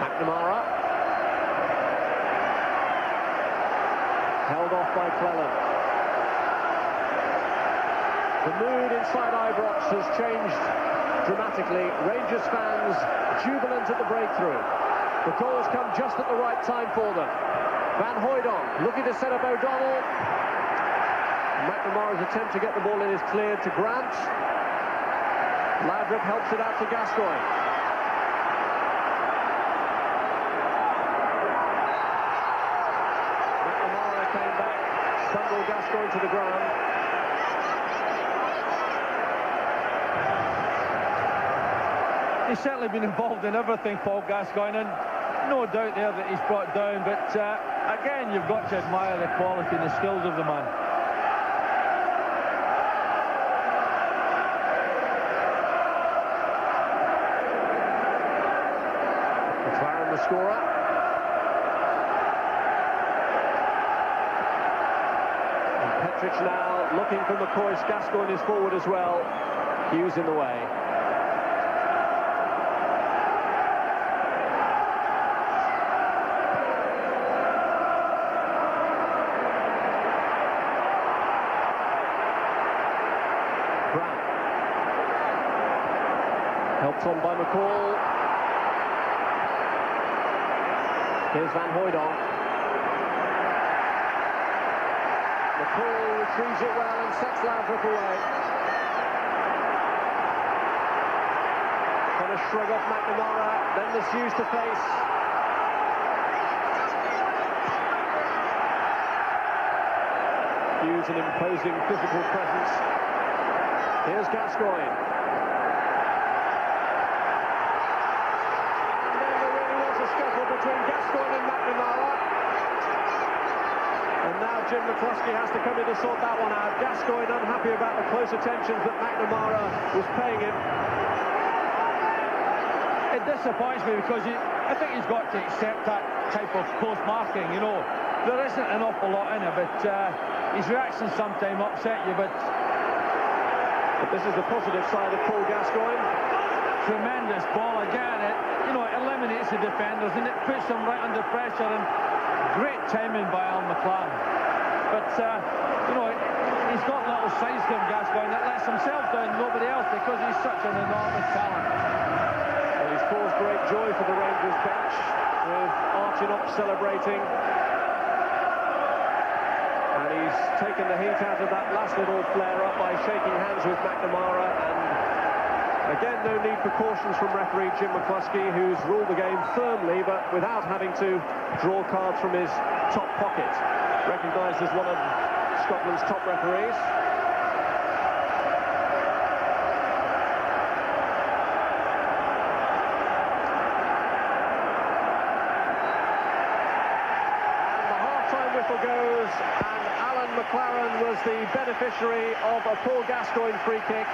McNamara. Held off by Cleland. The mood inside Ibrox has changed dramatically. Rangers fans jubilant at the breakthrough. The goals come just at the right time for them. Van Hooijdonk looking to set up O'Donnell. McNamara's attempt to get the ball in is cleared to Grant. Laudrup helps it out to Gascoigne. McNamara came back, bundled Gascoigne to the ground. He's certainly been involved in everything, Paul Gascoigne, and no doubt there that he's brought down, but again, you've got to admire the quality and the skills of the man. McLaren the scorer. And Petric now looking for McCoy. Gascoigne is forward as well. Hughes in the way. Helped on by McCall. Here's Van Hooijdonk. McCall retrieves it well and sets Laudrup away. And a shrug off McNamara, then there's Hughes to face. Matthews, an imposing physical presence. Here's Gascoigne. And then there really was a scuffle between Gascoigne and McNamara. And now Jim McCluskey has to come in to sort that one out. Gascoigne unhappy about the close attentions that McNamara was paying him. It disappoints me because I think he's got to accept that type of close marking, you know. There isn't an awful lot in it, but his reactions sometimes upset you, but this is the positive side of Paul Gascoigne. Tremendous ball again. It eliminates the defenders and it puts them right under pressure, and great timing by Alan McLaren. But, he's got little sides to him, Gascoigne, that lets himself down, nobody else, because he's such an enormous talent. Well, he's caused great joy for the Rangers bench, with Archie Knox celebrating. And he's taken the heat out of that last little flare-up by shaking hands with McNamara. And again, no need for cautions from referee Jim McCluskey, who's ruled the game firmly, but without having to draw cards from his top pocket. Recognised as one of Scotland's top referees. Goes, and Alan McLaren was the beneficiary of a Paul Gascoigne free kick.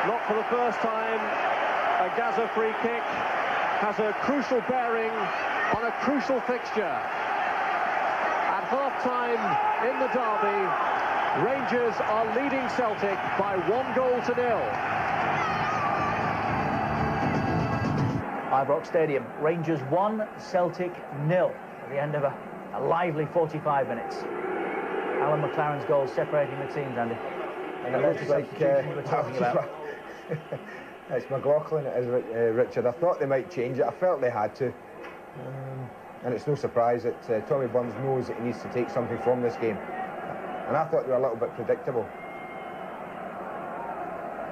Not for the first time a Gaza free kick has a crucial bearing on a crucial fixture. At half-time in the derby, Rangers are leading Celtic by 1-0. Ibrox Stadium, Rangers 1, Celtic 0 at the end of a lively 45 minutes. Alan McLaren's goal separating the teams, Andy. And it looks like it's McLaughlin, it is, Richard. I thought they might change it. I felt they had to. And it's no surprise that Tommy Burns knows that he needs to take something from this game. And I thought they were a little bit predictable.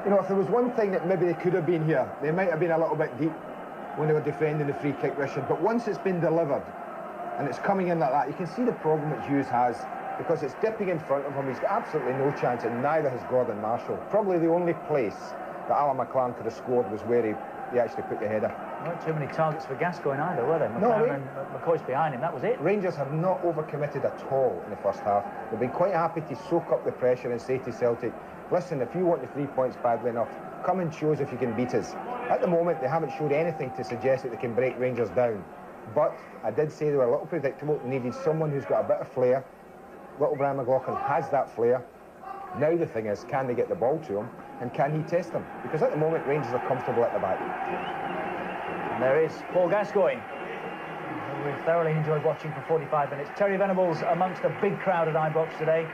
You know, if there was one thing that maybe they could have been here, they might have been a little bit deep when they were defending the free kick, Richard. But once it's been delivered, and it's coming in like that, you can see the problem that Hughes has, because it's dipping in front of him. He's got absolutely no chance, and neither has Gordon Marshall. Probably the only place that Alan McLaren could have scored was where he actually put the header. Not too many targets for Gascoigne either, were there? McLaren and McCoy's behind him, that was it. Rangers have not overcommitted at all in the first half. They've been quite happy to soak up the pressure and say to Celtic, listen, if you want the 3 points badly enough, come and show us if you can beat us. At the moment, they haven't showed anything to suggest that they can break Rangers down. But I did say they were a little predictable. They needed someone who's got a bit of flair. Little Brian McLaughlin has that flair. Now the thing is, can they get the ball to him, and can he test them? Because at the moment, Rangers are comfortable at the back. And there is Paul Gascoigne, who we've thoroughly enjoyed watching for 45 minutes. Terry Venables amongst a big crowd at Ibrox today.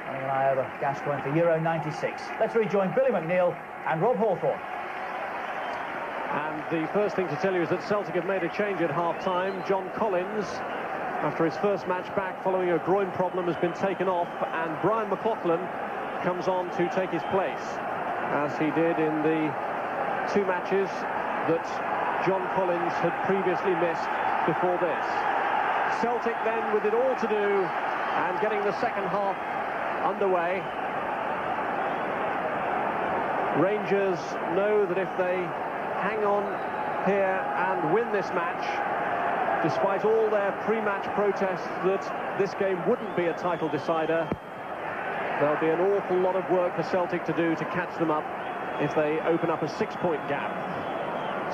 Running an eye over Gascoigne for Euro 96. Let's rejoin Billy McNeil and Rob Hawthorne. And the first thing to tell you is that Celtic have made a change at half-time. John Collins, after his first match back following a groin problem, has been taken off, and Brian McLaughlin comes on to take his place, as he did in the 2 matches that John Collins had previously missed before this. Celtic then with it all to do and getting the second half underway. Rangers know that if they hang on here and win this match, despite all their pre-match protests that this game wouldn't be a title decider, there'll be an awful lot of work for Celtic to do to catch them up if they open up a 6-point gap.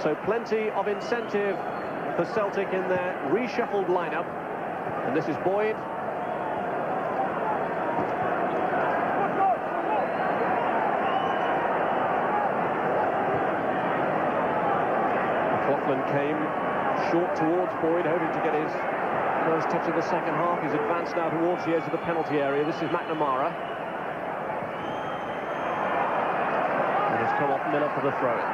So plenty of incentive for Celtic in their reshuffled lineup. And this is Boyd. McLaughlin came short towards Boyd, hoping to get his first touch of the second half. He's advanced now towards the edge of the penalty area. This is McNamara. And has come off Miller for the throw-in.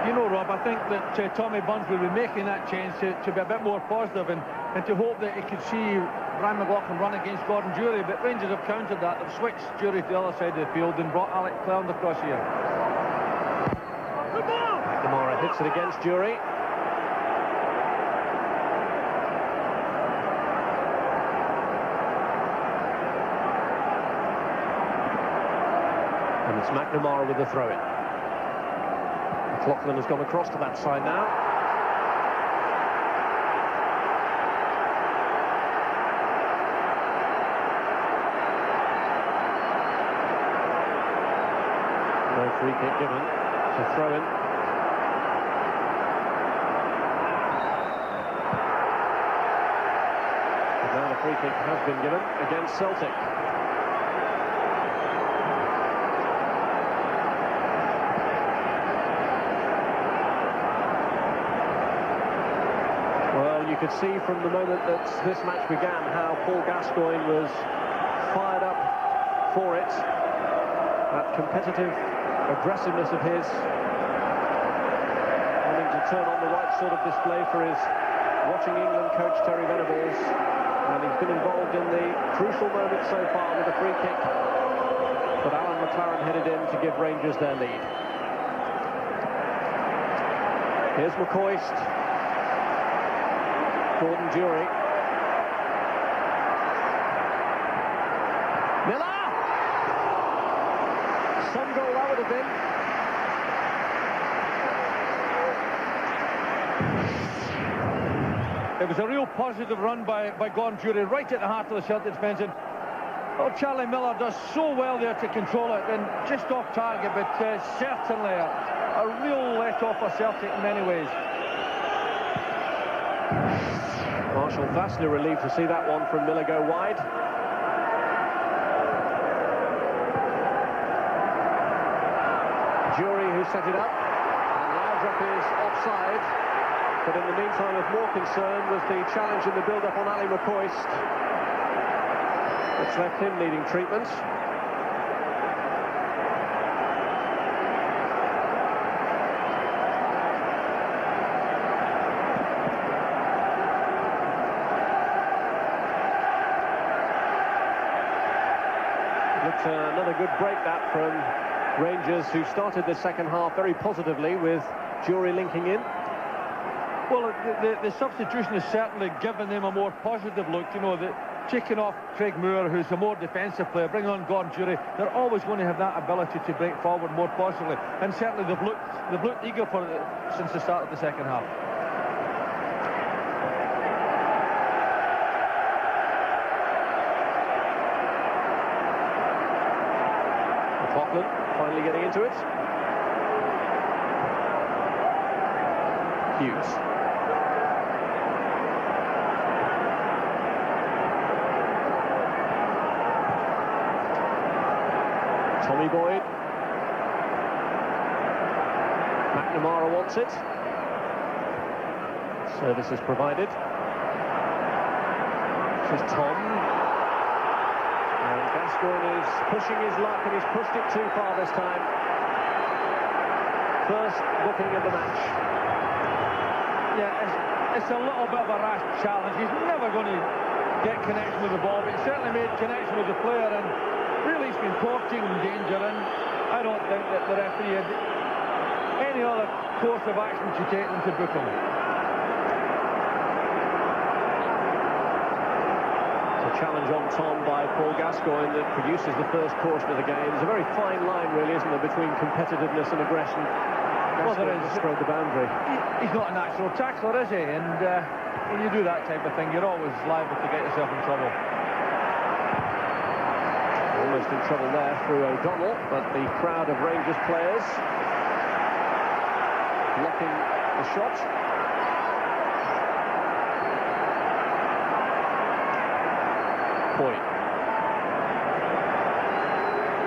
You know, Rob, I think that Tommy Burns will be making that change to be a bit more positive and to hope that he could see Brian McLaughlin run against Gordon Jury, but Rangers have countered that. They've switched Jury to the other side of the field and brought Alec Cleland across here. McNamara hits it against Jury. It's McNamara with the throw-in. McLaughlin has gone across to that side now. No free kick given. It's a throw-in. And now the free kick has been given against Celtic. Well, you could see from the moment that this match began how Paul Gascoigne was fired up for it. That competitive aggressiveness of his, wanting to turn on the right sort of display for his watching England coach Terry Venables, and he's been involved in the crucial moment so far with a free kick, but Alan McLaren headed in to give Rangers their lead. Here's McCoist, Gordon Jury, Miller! Some goal that would have been. It was a real positive run by Gordon Jury, right at the heart of the Celtic bench. And Charlie Miller does so well there to control it, and just off target, but certainly a real let-off for Celtic in many ways. Marshall vastly relieved to see that one from Miller go wide. Jury who set it up, and the airdrop is offside, but in the meantime of more concern was the challenge in the build-up on Ali McCoist, which left him needing treatment. Looked another good break that from Rangers, who started the second half very positively with Jury linking in. Well, the substitution has certainly given them a more positive look. You know, taking off Craig Moore, who's a more defensive player, bringing on Gordon Jury, they're always going to have that ability to break forward more positively. And certainly they've looked eager for it since the start of the second half. McLaughlin finally getting into it. Hughes. Tommy Boyd. McNamara wants it. Service is provided. This is Tom. And Gascoigne is pushing his luck, and he's pushed it too far this time. First booking of the match. Yeah, it's a little bit of a rash challenge. He's never going to get connection with the ball, but he certainly made connection with the player, and really he's been courting danger, and I don't think that the referee had any other course of action to take than to book him. It's a challenge on Tom by Paul Gascoigne that produces the first portion of the game. There's a very fine line, really, isn't there, between competitiveness and aggression. Well, there is. Spread the boundary. He's not a natural tackler, is he? And when you do that type of thing, you're always liable to get yourself in trouble. Almost in trouble there through O'Donnell, but the crowd of Rangers players blocking the shot. Boyd.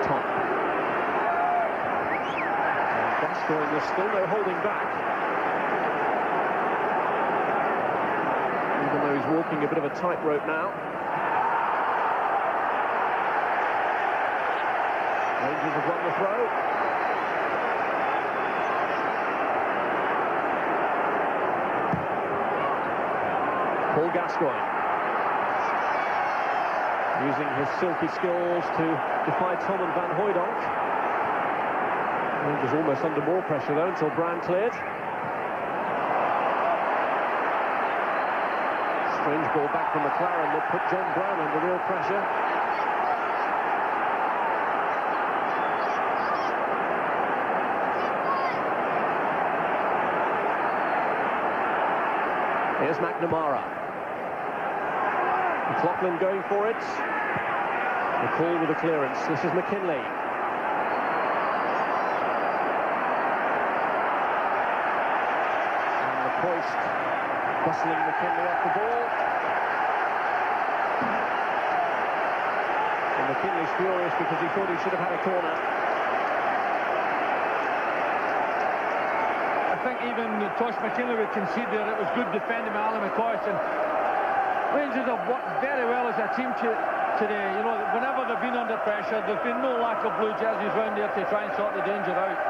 Tom. And Gascoigne, there's still no holding back. Even though he's walking a bit of a tightrope now. Rangers have won the throw. Paul Gascoigne, using his silky skills to defy Tom and Van Hooijdonk. Rangers almost under more pressure though until Brand cleared. Strange ball back from McLaren that put John Brown under real pressure. Here's McNamara. McLaughlin going for it. McCall with a clearance. This is McKinley. And McCoist bustling McKinley off the ball. And McKinley's furious because he thought he should have had a corner. I think even Tosh McKinley would concede there. It was good defending by Alan McCoist, and Rangers have worked very well as a team today. You know, whenever they've been under pressure, there's been no lack of blue jerseys round there to try and sort the danger out.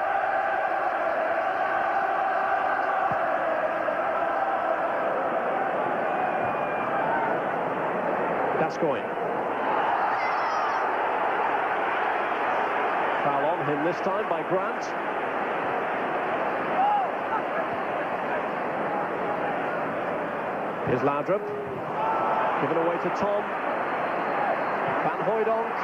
Gascoigne. Foul on him this time by Grant. Here's Laudrup. Given away to Tom. Van Hooijdonk.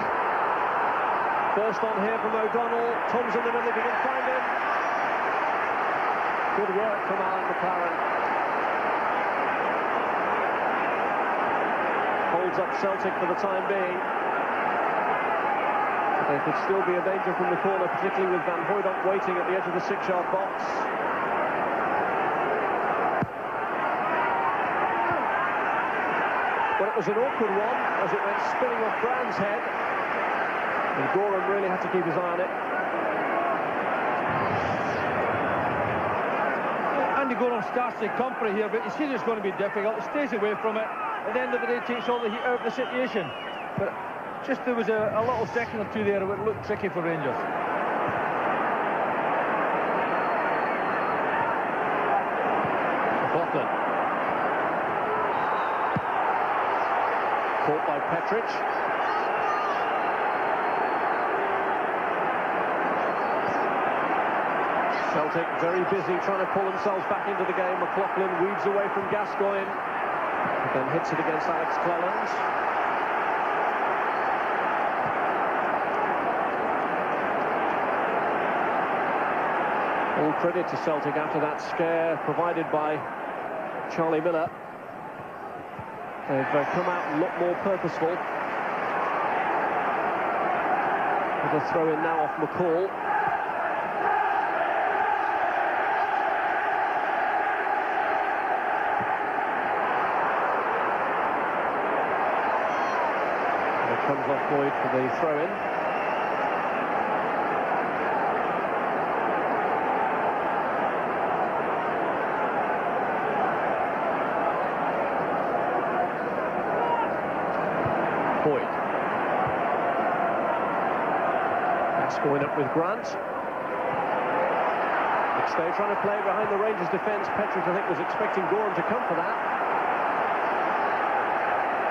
First on here from O'Donnell. Tom's in the middle if he can find him. Good work from Alan McLaren. Holds up Celtic for the time being. But there could still be a danger from the corner, particularly with Van Hooijdonk waiting at the edge of the 6-yard box. Well, it was an awkward one as it went spinning off Brown's head. And Gorham really had to keep his eye on it. Andy Gorham starts to comfort here, but he sees it's going to be difficult. He stays away from it. At the end of the day, takes all the heat out of the situation. But just there was a little second or two there where it looked tricky for Rangers. McLaughlin. Caught by Petric. Celtic very busy trying to pull themselves back into the game. McLaughlin weaves away from Gascoigne, then hits it against Alex Cleland. All credit to Celtic after that scare provided by Charlie Miller. They've come out a lot more purposeful. With a throw in now off McCall. And it comes off Boyd for the throw in. Boyd. Gascoigne up with Grant. They're trying to play behind the Rangers defence. Petric, I think, was expecting Gorham to come for that.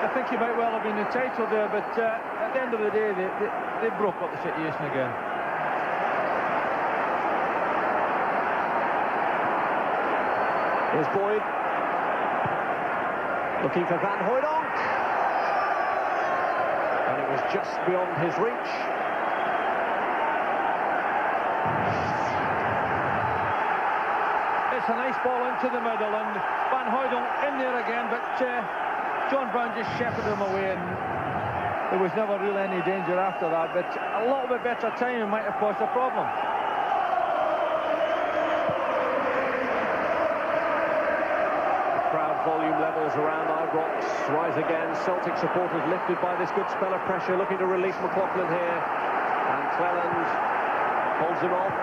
I think he might well have been entitled there, but at the end of the day, they broke up the situation again. Here's Boyd. Looking for Van Hooijdonk. And it was just beyond his reach. It's a nice ball into the middle, and Van Hooijdonk in there again, but John Brown just shepherded him away, and there was never really any danger after that, but a little bit better timing might have caused a problem. Crowd volume levels around Ibrox rise again. Celtic supporters lifted by this good spell of pressure, looking to release McLaughlin here, and Cleland holds him off.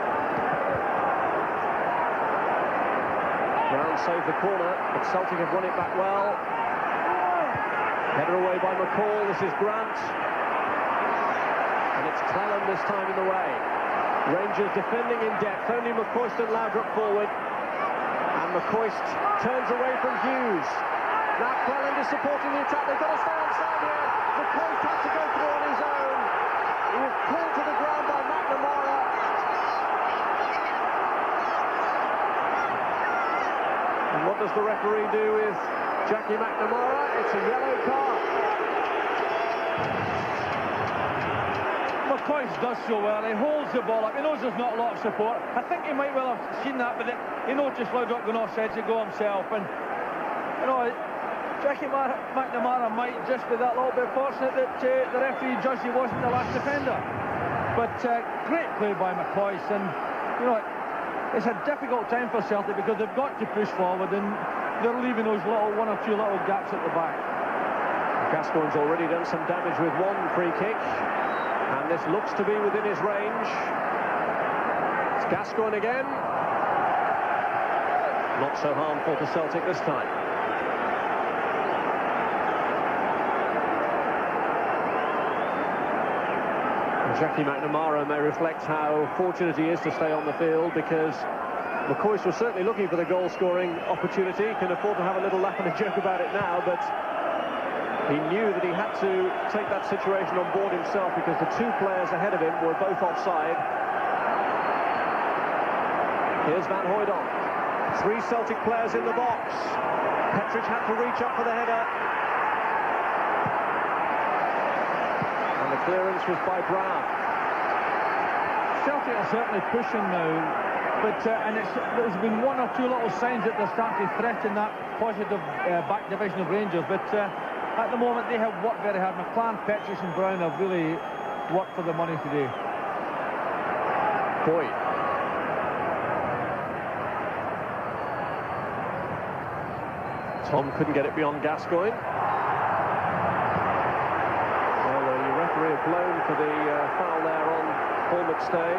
Brown saved the corner, but Celtic have won it back well. Headed away by McCall. This is Grant, and it's Cleland this time in the way. Rangers defending in depth, only McCoist and Laudrup forward. And McCoist turns away from Hughes. Now Cleland is supporting the attack. They've got to stay on side here. McCoist had to go through on his own. He was pulled to the ground by McNamara. And what does the referee do with Jackie McNamara? It's a yellow card. McCoist does so well. He holds the ball up. He knows there's not a lot of support. I think he might well have seen that, but he noticed Laudrup going offside to go himself, and You know, Jackie McNamara might just be that little bit fortunate that the referee judged he wasn't the last defender. But great play by McCoy, and you know, it's a difficult time for Celtic because they've got to push forward and they're leaving those one or two little gaps at the back. Gascoigne's already done some damage with one free kick, and this looks to be within his range. It's Gascoigne again. Not so harmful to Celtic this time. Jackie McNamara may reflect how fortunate he is to stay on the field, because McCoy was certainly looking for the goal-scoring opportunity. Can afford to have a little laugh and a joke about it now, but he knew that he had to take that situation on board himself, because the two players ahead of him were both offside. Here's Van Hooijdonk. Three Celtic players in the box. Petric had to reach up for the header. And the clearance was by Brown. Celtic are certainly pushing now, but there's been one or two little signs that they're starting to threaten that positive back division of Rangers, but at the moment they have worked very hard. McLaren, Petric and Brown have really worked for the money today. Boyd. Tom couldn't get it beyond Gascoigne. Well, the referee had blown for the foul there on Paul McStay,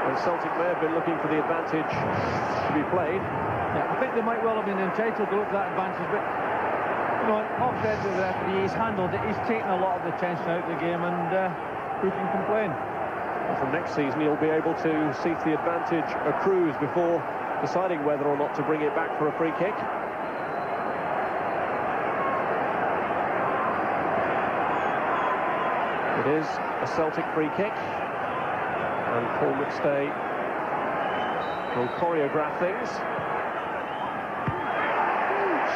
and Celtic may have been looking for the advantage to be played. Yeah, I think they might well have been entitled to look for that advantage, but you know, not fair to the referee. He's handled it. He's taken a lot of the tension out of the game, and who can complain? And from next season, he'll be able to see if the advantage accrues before deciding whether or not to bring it back for a free kick. It is a Celtic free kick, and Paul McStay will choreograph things.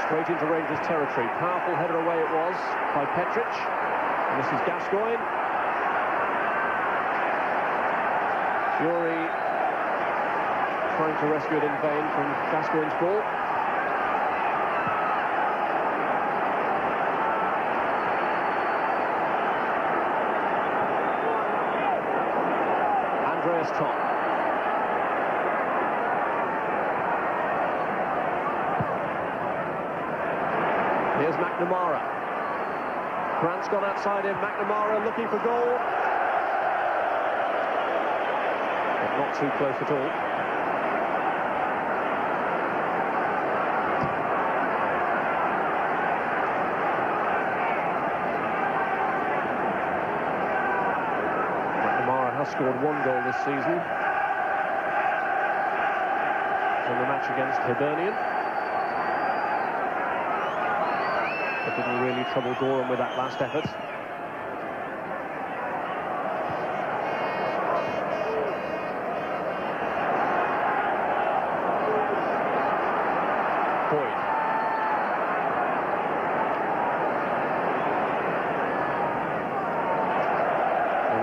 Straight into Rangers territory. Powerful header away it was by Petric. And this is Gascoigne. Fury trying to rescue it in vain from Gascoigne's ball. Tom. Here's McNamara. Grant's gone outside him. McNamara looking for goal. But not too close at all. Scored one goal this season in the match against Hibernian, but didn't really trouble Gorham with that last effort. Boyd.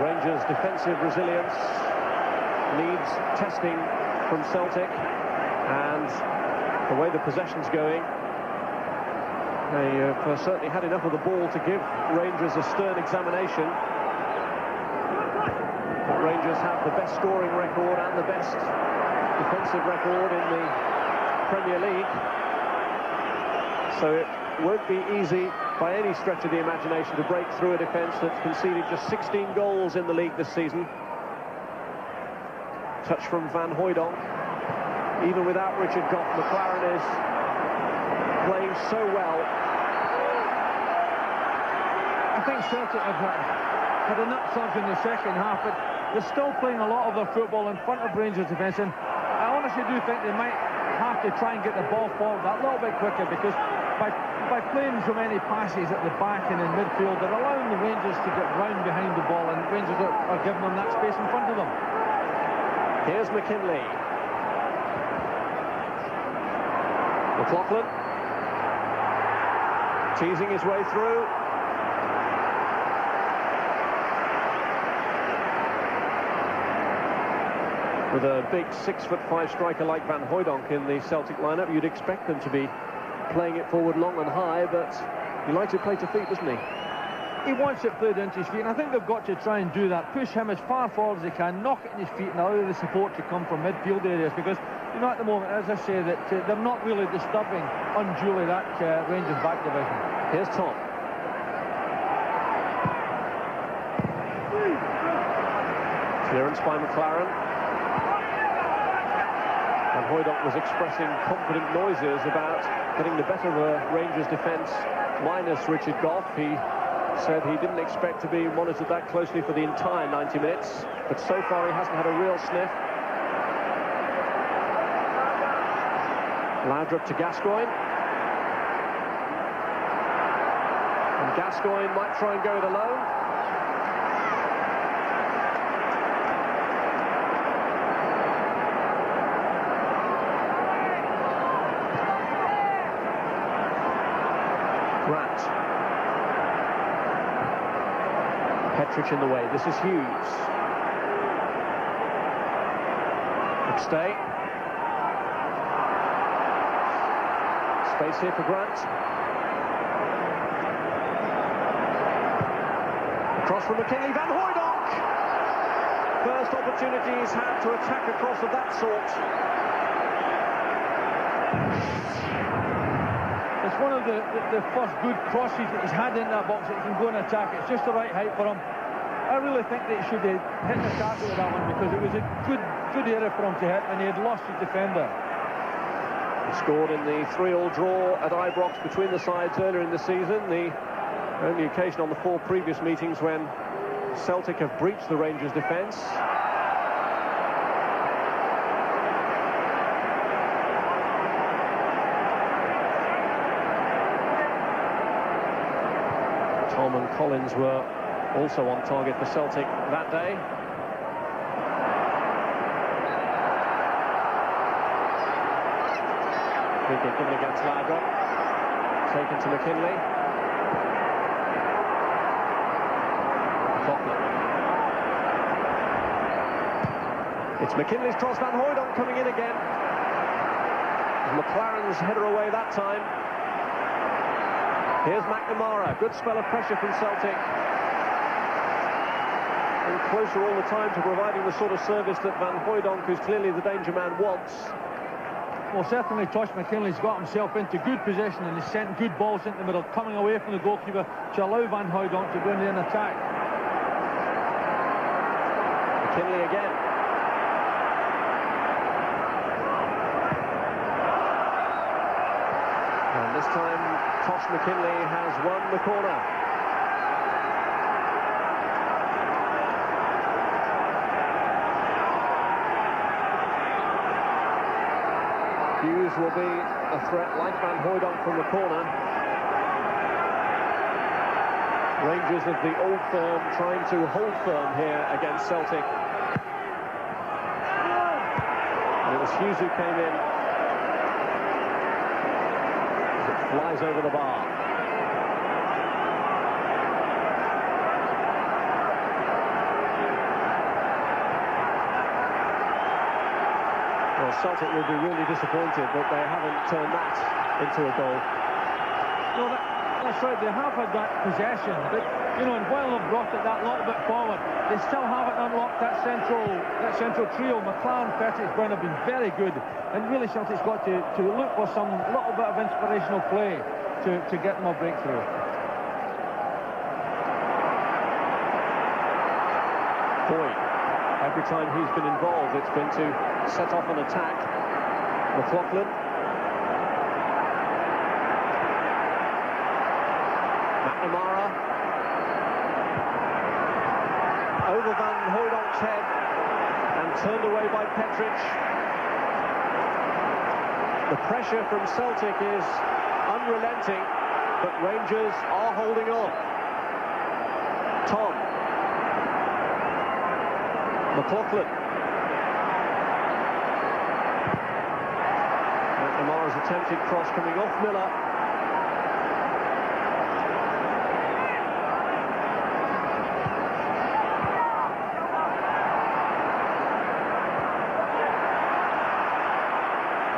Rangers' defensive resilience needs testing from Celtic, and the way the possession's going, they have certainly had enough of the ball to give Rangers a stern examination. But Rangers have the best scoring record and the best defensive record in the Premier League, so it won't be easy by any stretch of the imagination to break through a defence that's conceded just 16 goals in the league this season. Touch from Van Hooijdonk. Even without Richard Goff, McLaren is playing so well. I think Celtic have had an upsurge in the second half, but they're still playing a lot of their football in front of Rangers defence, and I honestly do think they might have to try and get the ball forward that little bit quicker, because by playing so many passes at the back and in midfield, they're allowing the Rangers to get round behind the ball, and Rangers are giving them that space in front of them. Here's McKinley. McLaughlin teasing his way through. With a big 6'5" striker like Van Hooijdonk in the Celtic lineup, you'd expect them to be playing it forward long and high, but he likes it played to feet, doesn't he? He wants it played into his feet, and I think they've got to try and do that. Push him as far forward as they can, knock it in his feet, and allow the support to come from midfield areas, because, you know, at the moment, as I say, that they're not really disturbing unduly that Rangers back division. Here's Tom. Clearance by McLaren. And Hooijdonk was expressing confident noises about getting the better of a Rangers defence minus Richard Gough. He said he didn't expect to be monitored that closely for the entire 90 minutes, but so far he hasn't had a real sniff. Laudrup to Gascoigne. And Gascoigne might try and go it alone. Grant. Petric in the way. This is Hughes. McStay. Space here for Grant. Across from McKinley. Van Hooijdonk. First opportunity he's had to attack across of that sort. It's one of the first good crosses that he's had in that box that he can go and attack. It's just the right height for him. I really think that he should have hit the target with that one, because it was a good area for him to hit, and he had lost his defender. He scored in the 3-3 draw at Ibrox between the sides earlier in the season, the only occasion on the 4 previous meetings when Celtic have breached the Rangers' defence. Tom and Collins were also on target for Celtic that day. Free kick given against Laudrup. Taken to McKinley. McLaughlin. It's McKinley's cross. Van Hooijdonk coming in again. McLaren's header away that time. Here's McNamara. Good spell of pressure from Celtic. And closer all the time to providing the sort of service that Van Hooijdonk, who's clearly the danger man, wants. Well, certainly Tosh McKinley's got himself into good position, and he's sent good balls into the middle, coming away from the goalkeeper to allow Van Hooijdonk to go in there and attack. McKinley again. And this time, Tosh McKinley has won the corner. Hughes will be a threat like Van Hooijdonk from the corner. Rangers of the old firm trying to hold firm here against Celtic. And it was Hughes who came in. It flies over the bar. Well, Celtic will be really disappointed that they haven't turned that into a goal. No, that's right, they have had that possession, but, you know, and while they've brought it that little bit forward, they still haven't unlocked that central trio. McLaren, Petric, Brown have been very good, and really Celtic's got to look for some little bit of inspirational play to get them a breakthrough. Boyd. Every time he's been involved, it's been to set off an attack. McLaughlin. McNamara. Over Van Hooijdonk's head and turned away by Petric. The pressure from Celtic is unrelenting, but Rangers are holding on. Tom. McLaughlin. McNamara's attempted cross coming off Miller.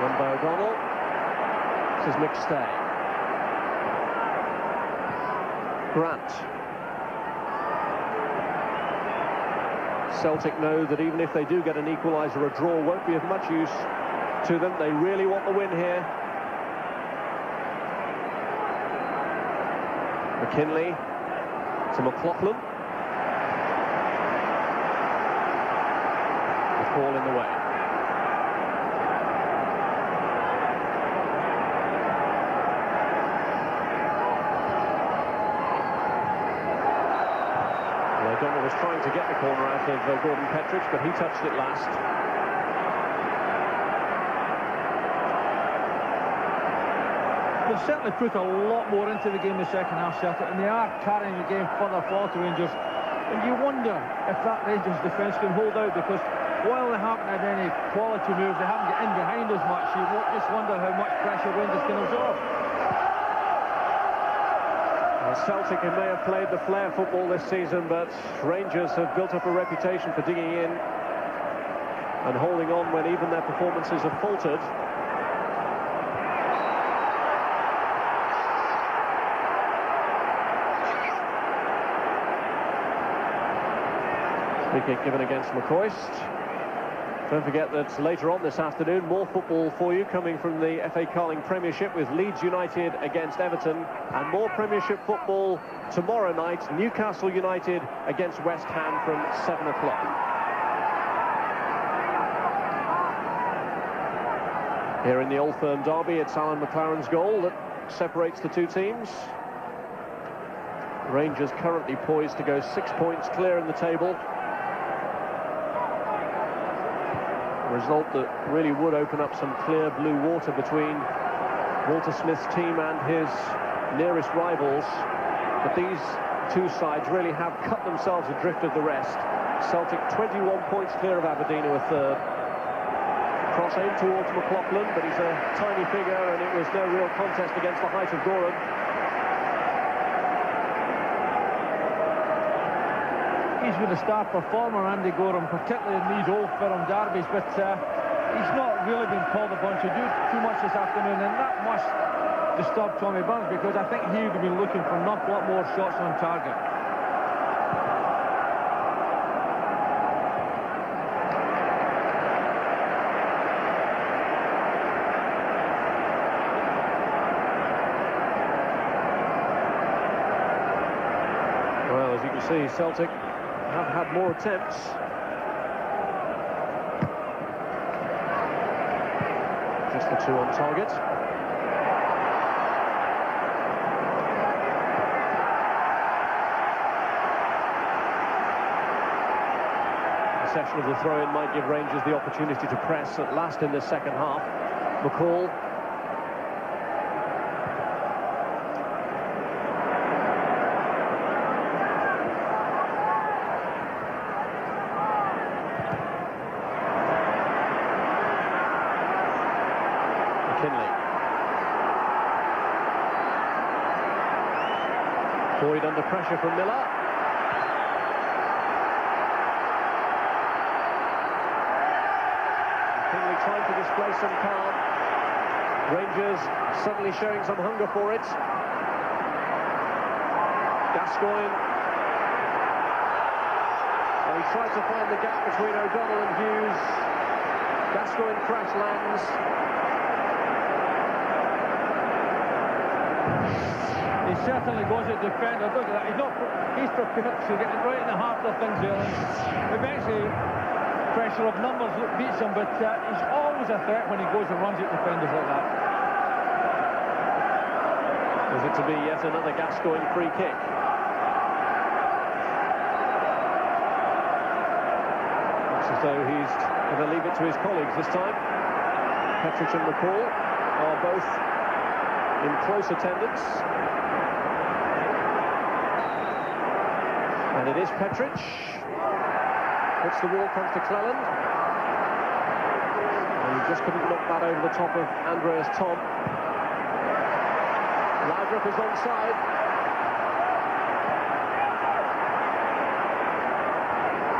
Run by O'Donnell. is McStay. Grant. Celtic know that even if they do get an equaliser, a draw won't be of much use to them. They really want the win here. McKinley to McLaughlin. The ball in the way. O'Donnell was trying to get the corner out of Gordon Petric, but he touched it last. They've certainly put a lot more into the game in the second half, Celtic, and they are carrying the game further forward to Rangers. And you wonder if that Rangers defence can hold out, because while they haven't had any quality moves, they haven't got in behind as much. You just wonder how much pressure Rangers can absorb. Celtic may have played the flair football this season, but Rangers have built up a reputation for digging in and holding on when even their performances have faltered. Free kick given against McCoist. Don't forget that later on this afternoon, more football for you coming from the FA Carling Premiership with Leeds United against Everton, and more Premiership football tomorrow night, Newcastle United against West Ham from 7 o'clock. Here in the Old Firm derby, it's Alan McLaren's goal that separates the two teams. Rangers currently poised to go 6 points clear in the table. A result that really would open up some clear blue water between Walter Smith's team and his nearest rivals. But these two sides really have cut themselves adrift of the rest. Celtic 21 points clear of Aberdeen, who are third. Cross aimed towards McLaughlin, but he's a tiny figure, and it was no real contest against the height of Goran. He's been a star performer, Andy Goram, particularly in these Old Firm derbies, but he's not really been called upon to do too much this afternoon, and that must disturb Tommy Burns, because I think he would be looking for an awful lot more shots on target. Well, as you can see, Celtic have had more attempts. Just the two on target. The session of the throw-in might give Rangers the opportunity to press at last in the second half. McCall. Boyd under pressure from Miller. McKinley trying to display some calm. Rangers suddenly showing some hunger for it. Gascoigne. And he tried to find the gap between O'Donnell and Hughes. Gascoigne crash lands. He certainly goes at defender. Look at that. He's prepared to get right in the heart of things there. And eventually, pressure of numbers beats him, but he's always a threat when he goes and runs at defenders like that. Is it to be yet another Gascoigne free kick? Looks as though he's going to leave it to his colleagues this time. Petric and McCall are both in close attendance. And it is Petric. Puts the ball, comes to Cleland. And he just couldn't knock that over the top of Andreas Tom. Laudrup is onside.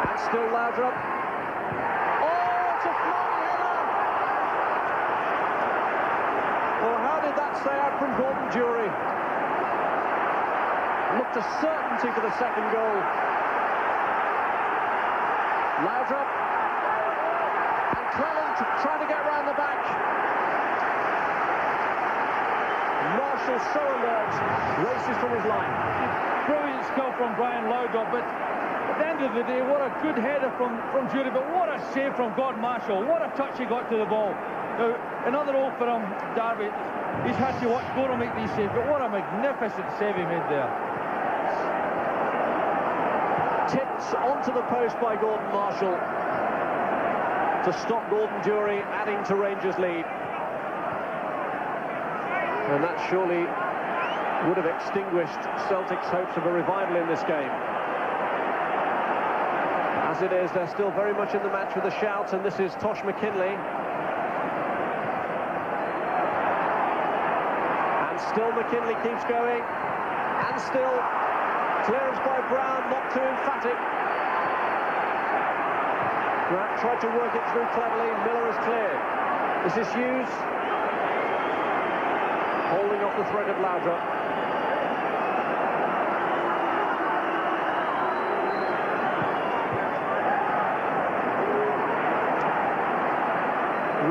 And still Laudrup. Oh, it's a flying header! Well, how did that's there from Gordon Durie. Looked a certainty for the second goal. Laudrup. And Cleland trying to get round the back. Marshall so alert, races from his line. Brilliant skill from Brian Laudrup, but at the end of the day, what a good header from Durie, but what a save from Gordon Marshall. What a touch he got to the ball. Now, another old for him, Darby, he's had to watch Goro make these saves, but what a magnificent save he made there. Tipped onto the post by Gordon Marshall to stop Gordon Durie adding to Rangers' lead. And that surely would have extinguished Celtic's hopes of a revival in this game. As it is, they're still very much in the match with a shout, and this is Tosh McKinlay. And still McKinlay keeps going, and still clearance by Brown, not too emphatic. Grant tried to work it through cleverly, Miller is cleared. This is Hughes. Holding off the threat of Laudrup.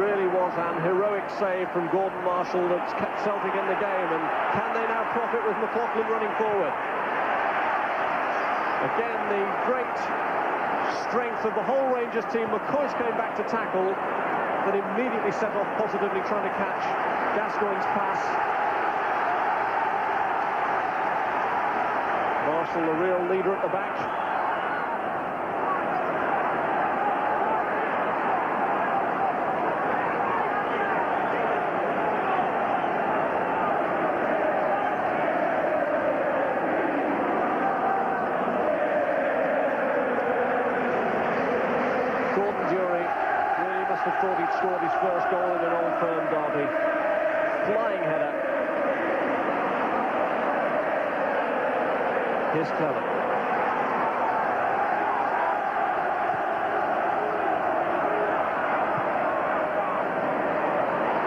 Really was an heroic save from Gordon Marshall that's kept Celtic in the game, and can they now profit with McLaughlin running forward? Again, the great strength of the whole Rangers team. McCoist came back to tackle, but immediately set off positively trying to catch Gascoigne's pass. Marshall, the real leader at the back. Gordon Durie really must have thought he'd scored his first goal in an Old Firm derby. Flying header. Here's Cleland.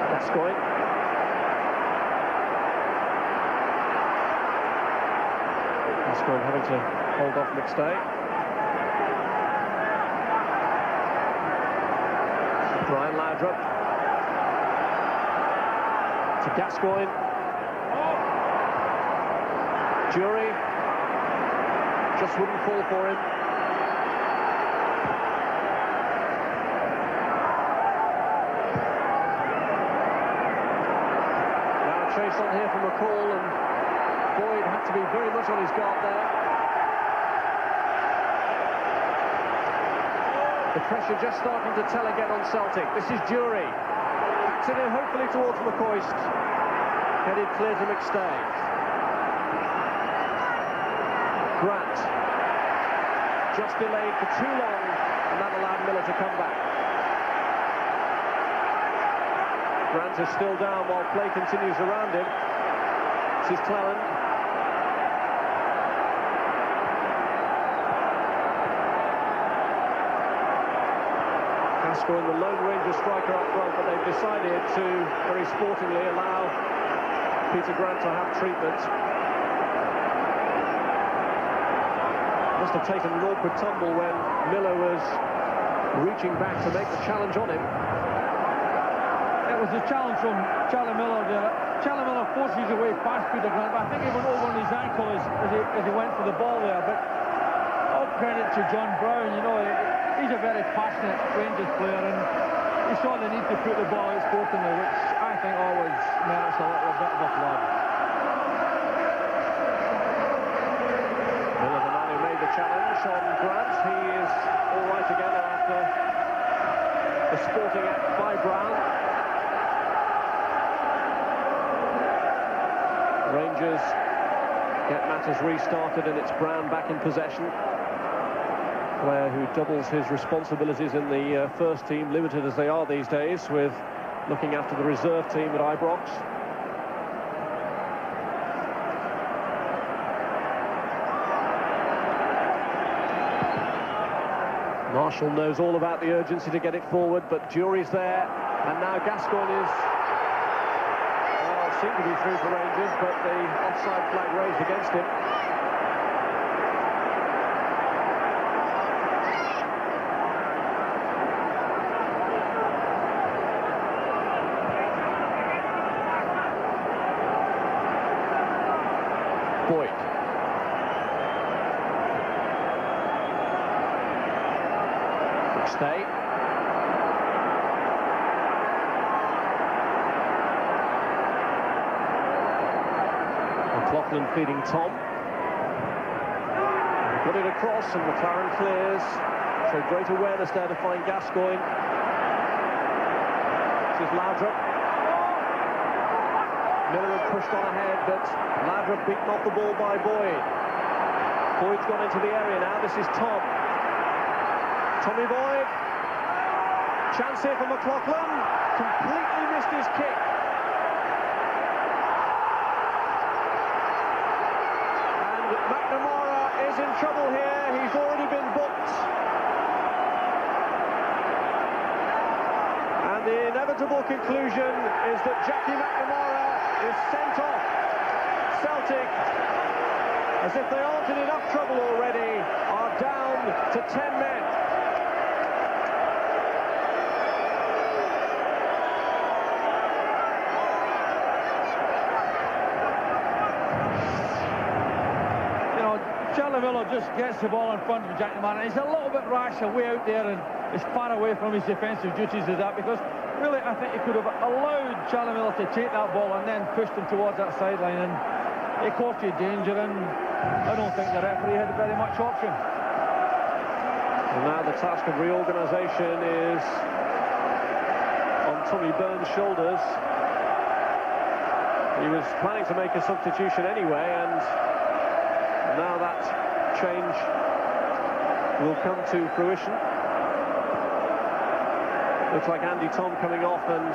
Gascoigne. Gascoigne having to hold off McStay. Brian Laudrup. To Gascoigne. Durie. Just wouldn't fall for him. Now a chase on here from McCall, and Boyd had to be very much on his guard there. The pressure just starting to tell again on Celtic. This is Durie. Backs it in hopefully towards McCoist. Headed clear to McStay. Grant, just delayed for too long, and that allowed Miller to come back. Grant is still down while play continues around him. This is Cleland. Gascoigne, the lone Ranger striker up front, but they've decided to, very sportingly, allow Peter Grant to have treatment. Must have taken an awkward tumble when Miller was reaching back to make the challenge on him. It was a challenge from Charlie Miller there. Charlie Miller forces his way past Peter Grant, but I think he went over on his ankle as he went for the ball there. But all credit to John Brown, you know, he's a very passionate Rangers player, and he saw the need to put the ball out sportingly, which I think always merits a little bit of applaud. Challenge on Grant. He is all right again after the sporting act by Brown. Rangers get matters restarted, and it's Brown back in possession. Player who doubles his responsibilities in the first team, limited as they are these days, with looking after the reserve team at Ibrox. Marshall knows all about the urgency to get it forward, but Durie's there, and now Gascoigne is seemed to be through for Rangers, but the offside flag raised against him. Boyd. Stay. McLaughlin feeding Tom. Put it across and McLaren clears. So great awareness there to find Gascoigne. This is Laudrup. Miller had pushed on ahead, but Laudrup beaten off the ball by Boyd. Boyd's gone into the area now. This is Tom. Tommy Boyd. Chance here for McLaughlin. Completely missed his kick. And McNamara is in trouble here. He's already been booked. And the inevitable conclusion is that Jackie McNamara is sent off. Celtic, as if they aren't in enough trouble already, are down to 10 men. Miller just gets the ball in front of Jack McNamara. He's a little bit rash away out there and is far away from his defensive duties as that, because really I think he could have allowed Charlie Miller to take that ball and then pushed him towards that sideline, and he courted danger, and I don't think the referee had very much option. And now the task of reorganisation is on Tommy Burns' shoulders. He was planning to make a substitution anyway, and now that change will come to fruition. Looks like Andy Tom coming off and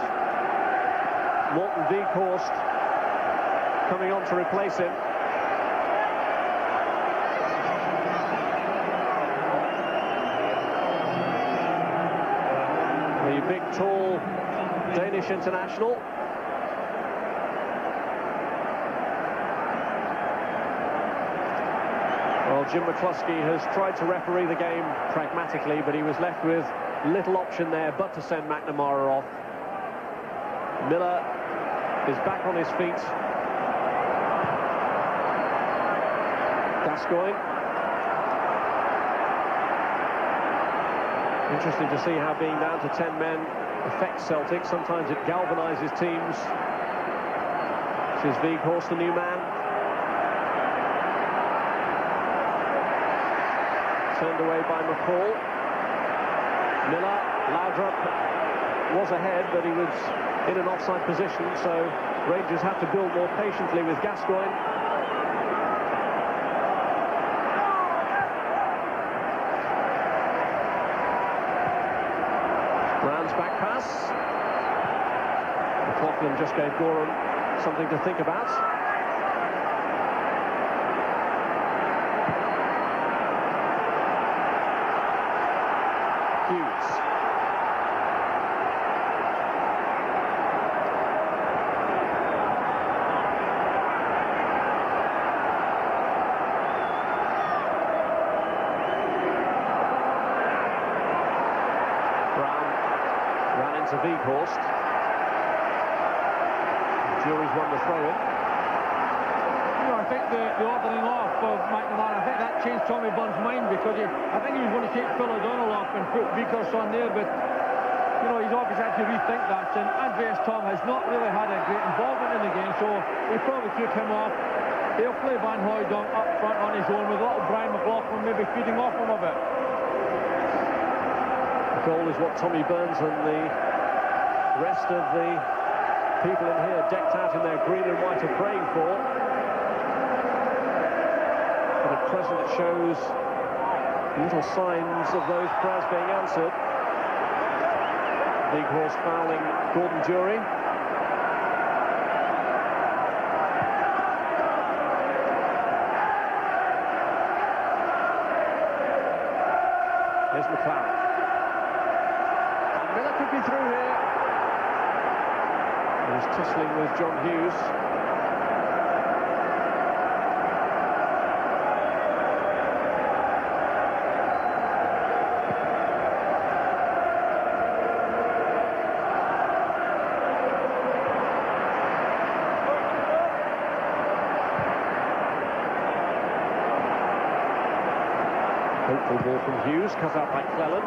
Morten Weghorst coming on to replace him. The big, tall Danish international. Well, Jim McCluskey has tried to referee the game pragmatically, but he was left with little option there but to send McNamara off. Miller is back on his feet. Gascoigne. Interesting to see how being down to 10 men affects Celtic. Sometimes it galvanises teams. This is Weghorst, the new man. Turned away by McCall. Miller, Laudrup was ahead, but he was in an offside position, so Rangers have to build more patiently with Gascoigne. Brown's back pass. McLaughlin just gave Gorham something to think about. Hughes. Brown ran into Weghorst. Jury's won the throw-in. I think the ordering off of McNamara, I think that changed Tommy Burns' mind, because I think he was going to take Phil O'Donnell off and put Weghorst on there, but he's obviously had to rethink that, and Andreas Tom has not really had a great involvement in the game, so he'll probably keep him off. He'll play Van Hooijdonk up front on his own with little Brian McLaughlin maybe feeding off him a bit. The goal is what Tommy Burns and the rest of the people in here decked out in their green and white are praying for. But at present it shows little signs of those prayers being answered. Weghorst fouling Gordon Durie. Here's McLaren. And Miller could be through here. He's tussling with John Hughes. Hopeful ball from Hughes, cut out by Cleland.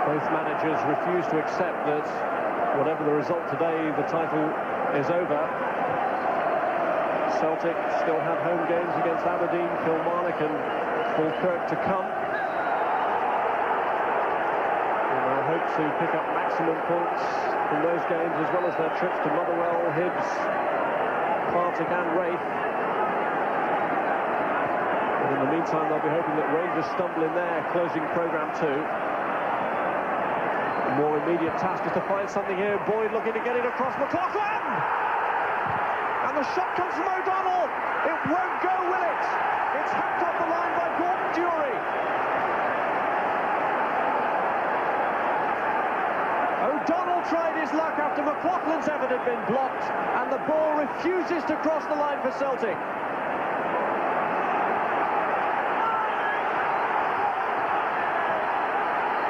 Both managers refuse to accept that whatever the result today, the title is over. Celtic still have home games against Aberdeen, Kilmarnock and Falkirk to come. Hope to pick up maximum points from those games, as well as their trips to Motherwell, Hibs, Partick and Raith. But in the meantime, they'll be hoping that Rangers stumble in their closing programme too. A more immediate task is to find something here. Boyd looking to get it across McLaughlin! And the shot comes from O'Donnell! It won't go, will it? It's hacked off the line by Gordon Durie. O'Donnell tried his luck after McLaughlin's effort had been blocked, and the ball refuses to cross the line for Celtic.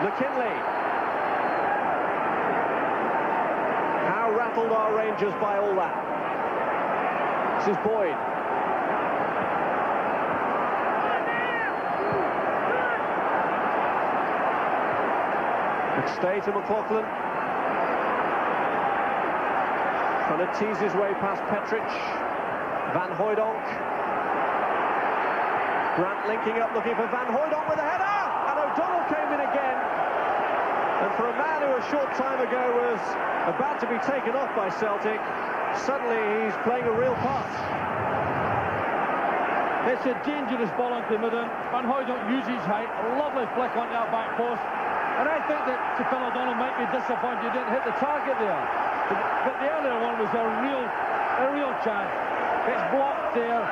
McKinley. How rattled are Rangers by all that? This is Boyd. McStay to McLaughlin. Trying to tease his way past Petric. Van Hooijdonk. Grant linking up, looking for Van Hooijdonk with a header! And O'Donnell came in again. And for a man who a short time ago was about to be taken off by Celtic, suddenly he's playing a real part. It's a dangerous ball into the middle. Van Hooijdonk uses height. A lovely flick onto that back post. And I think that Phil O'Donnell might be disappointed he didn't hit the target there. But the earlier one was a real chance. It's blocked there.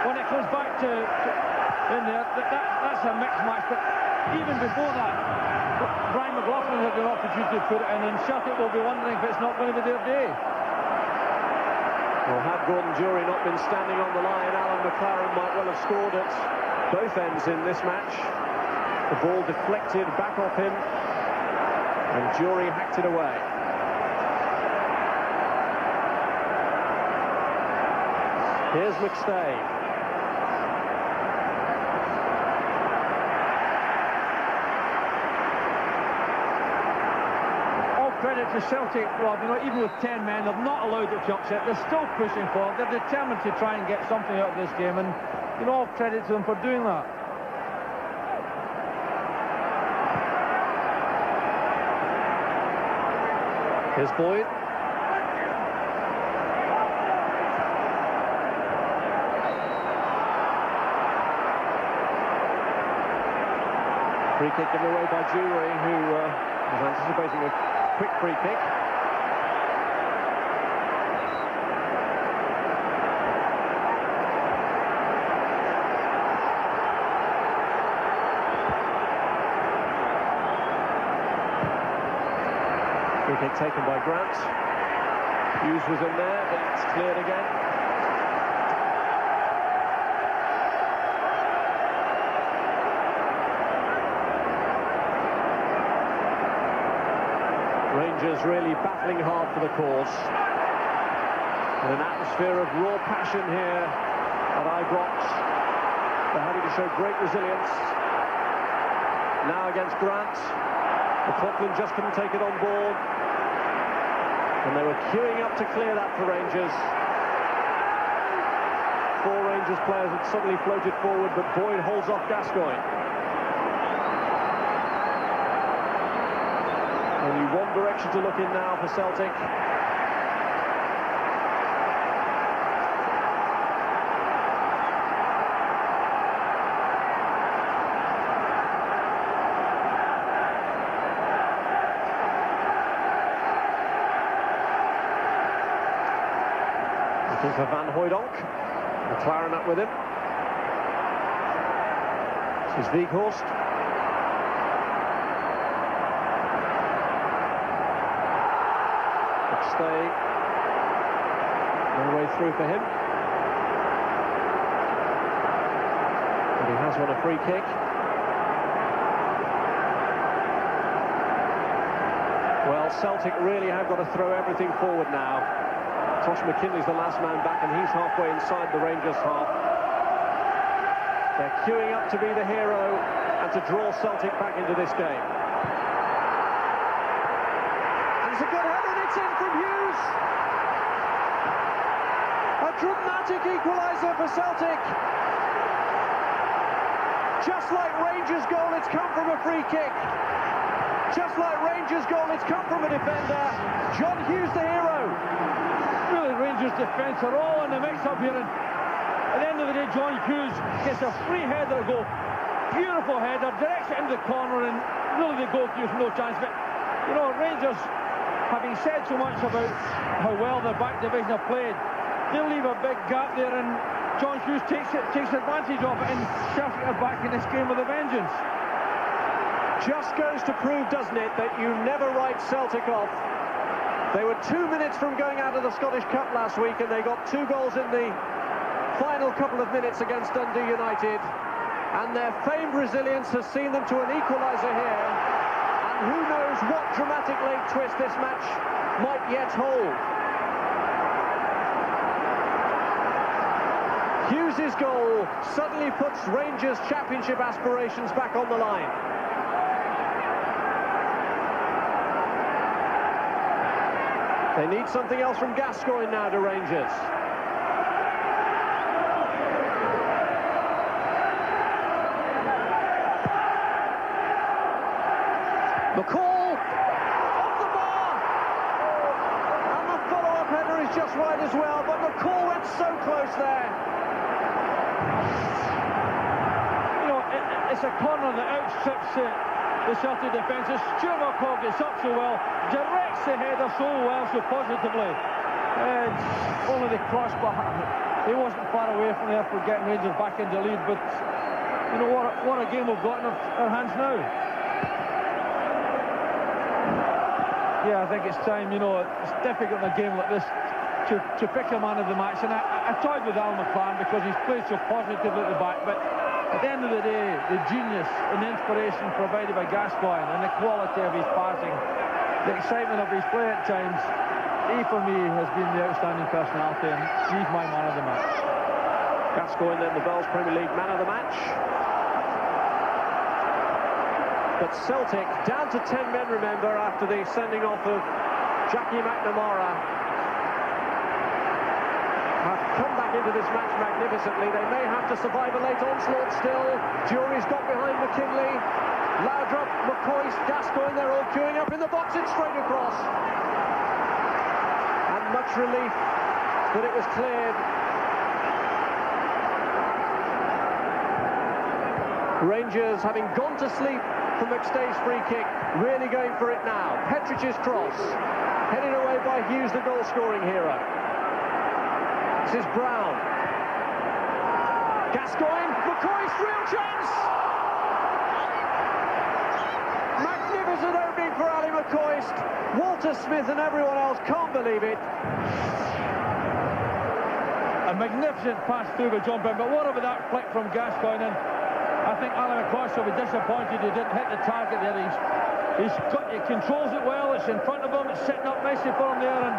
When it comes back to in there, that's a mixed match. But even before that, Brian McLaughlin had an opportunity to put it in, and Celtic will be wondering if it's not going to be their day. Well, had Gordon Durie not been standing on the line, Alan McLaren might well have scored at both ends in this match. The ball deflected back off him, and Durie hacked it away. Here's McStay. All credit to Celtic, Rob. You know, even with 10 men, they've not allowed it to upset. They're still pushing forward. They're determined to try and get something out of this game, and you know, all credit to them for doing that. Here's Boyd. Free kick given away by Durie, who was anticipating a quick free kick. Free kick taken by Grant. Hughes was in there, but it's cleared again. Rangers really battling hard for the cause. In an atmosphere of raw passion here at Ibrox. They're having to show great resilience. Now against Grant. McLaughlin just couldn't take it on board. And they were queuing up to clear that for Rangers. 4 Rangers players had suddenly floated forward, but Boyd holds off Gascoigne. Only one direction to look in now for Celtic. Looking for Van Hooijdonk. McLaren up with him. This is Weghorst. Stay. No way through for him. But he has won a free kick. Well, Celtic really have got to throw everything forward now. Tosh McKinley's the last man back, and he's halfway inside the Rangers half. They're queuing up to be the hero and to draw Celtic back into this game. And it's a good header, and it's in from Hughes. A dramatic equaliser for Celtic. Just like Rangers' goal, it's come from a free kick. Just like Rangers' goal, it's come from a defender. John Hughes, the hero. Really, Rangers' defence are all in the mix up here, and at the end of the day, John Hughes gets a free header to go. Beautiful header, directs it into the corner, and really the goalkeeper's no chance. But, you know, Rangers, having said so much about how well their back division have played, they'll leave a big gap there, and John Hughes takes advantage of it, and Celtic are back in this game with a vengeance. Just goes to prove, doesn't it, that you never write Celtic off. They were 2 minutes from going out of the Scottish Cup last week, and they got 2 goals in the final couple of minutes against Dundee United. And their famed resilience has seen them to an equaliser here. And who knows what dramatic late twist this match might yet hold. Hughes' goal suddenly puts Rangers' championship aspirations back on the line. They need something else from Gascoigne now to Rangers. McCall off the bar, and the follow-up header is just right as well, but McCall went so close there. You know, it's a corner that outstrips the Celtic defence. Stuart McCall gets up so well, directs the header so well, so positively. And only the crossbar, he wasn't far away from there for getting Rangers back in the lead, but you know what a game we've got in our hands now. Yeah, I think it's time. You know, it's difficult in a game like this to pick a man of the match, and I toyed with Al McLaren because he's played so positively at the back, but at the end of the day, the genius and the inspiration provided by Gascoigne and the quality of his passing, the excitement of his play at times, he for me has been the outstanding personality, and he's my man of the match. Gascoigne then the Bells Premier League man of the match. But Celtic down to 10 men, remember, after the sending off of Jackie McNamara, have come back into this match magnificently. They may have to survive a late onslaught still. Jury's got behind McKinley. Laudrup, McCoist, Gascoigne, they're all queuing up in the box. It's straight across. And much relief that it was cleared. Rangers, having gone to sleep from McStay's free kick, really going for it now. Petrich's cross, headed away by Hughes, the goal-scoring hero. This is Brown. Gascoigne, McCoist, real chance! Magnificent opening for Ali McCoist. Walter Smith and everyone else can't believe it. A magnificent pass through by John Brown, but what about that flick from Gascoigne? And I think Alan McCoist will be disappointed he didn't hit the target there. He controls it well, it's in front of him, it's setting up nicely for him there, and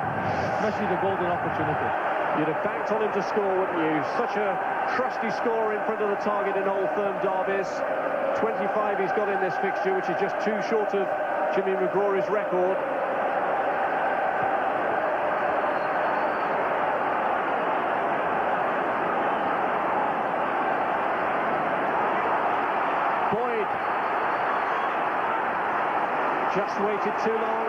misses the golden opportunity. You'd have banked on him to score, wouldn't you? Such a trusty scorer in front of the target in Old Firm derbies. 25 he's got in this fixture, which is just 2 short of Jimmy McGrory's record. Boyd just waited too long.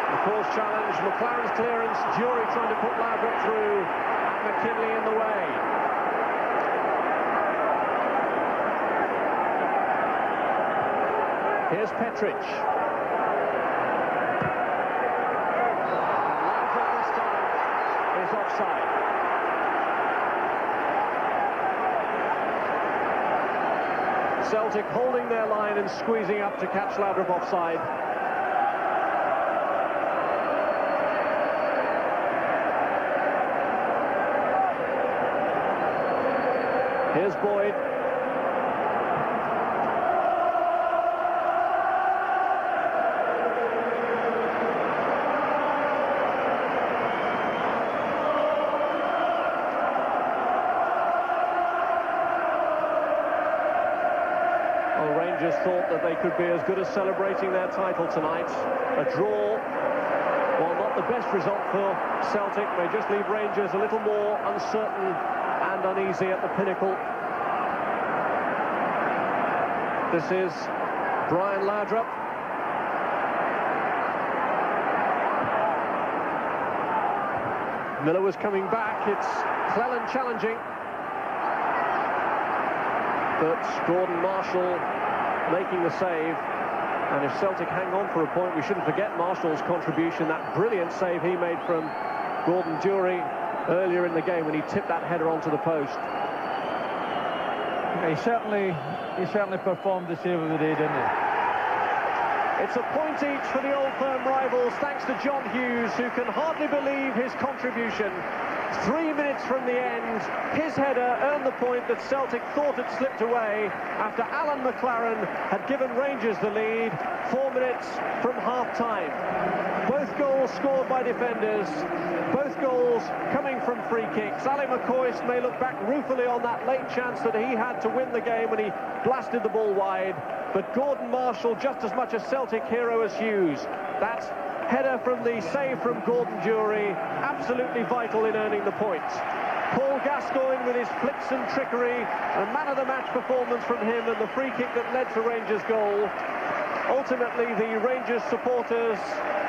McCall's challenge, McLaren's clearance, Jury trying to put Laudrup through, and McKinley in the way. Here's Petrich. And Laudrup this time is offside. Celtic holding their line and squeezing up to catch Laudrup offside. Here's Boyd. Well, Rangers thought that they could be as good as celebrating their title tonight. A draw, while not the best result for Celtic, may just leave Rangers a little more uncertain and uneasy at the pinnacle. This is Brian Laudrup. Miller was coming back. It's Cleland challenging. But Gordon Marshall making the save. And if Celtic hang on for a point, we shouldn't forget Marshall's contribution, that brilliant save he made from Gordon Dury earlier in the game when he tipped that header onto the post. He certainly performed the save of the day, didn't he? It's a point each for the Old Firm rivals, thanks to John Hughes, who can hardly believe his contribution. 3 minutes from the end, his header earned the point that Celtic thought had slipped away after Alan McLaren had given Rangers the lead 4 minutes from half-time. Both goals scored by defenders, both goals coming from free kicks. Ali McCoist may look back ruefully on that late chance that he had to win the game when he blasted the ball wide, but Gordon Marshall just as much a Celtic hero as Hughes. That header from the save from Gordon Dury, absolutely vital in earning the point. Paul Gascoigne with his flicks and trickery, a man-of-the-match performance from him, and the free kick that led to Rangers' goal. Ultimately, the Rangers supporters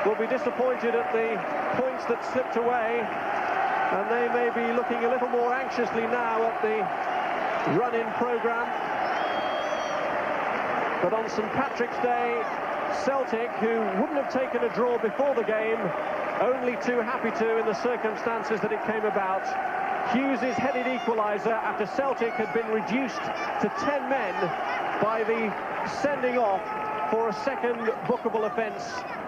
will be disappointed at the points that slipped away, and they may be looking a little more anxiously now at the run-in programme. But on St Patrick's Day, Celtic, who wouldn't have taken a draw before the game, only too happy to in the circumstances that it came about. Hughes' headed equaliser after Celtic had been reduced to 10 men by the sending off for a second bookable offence.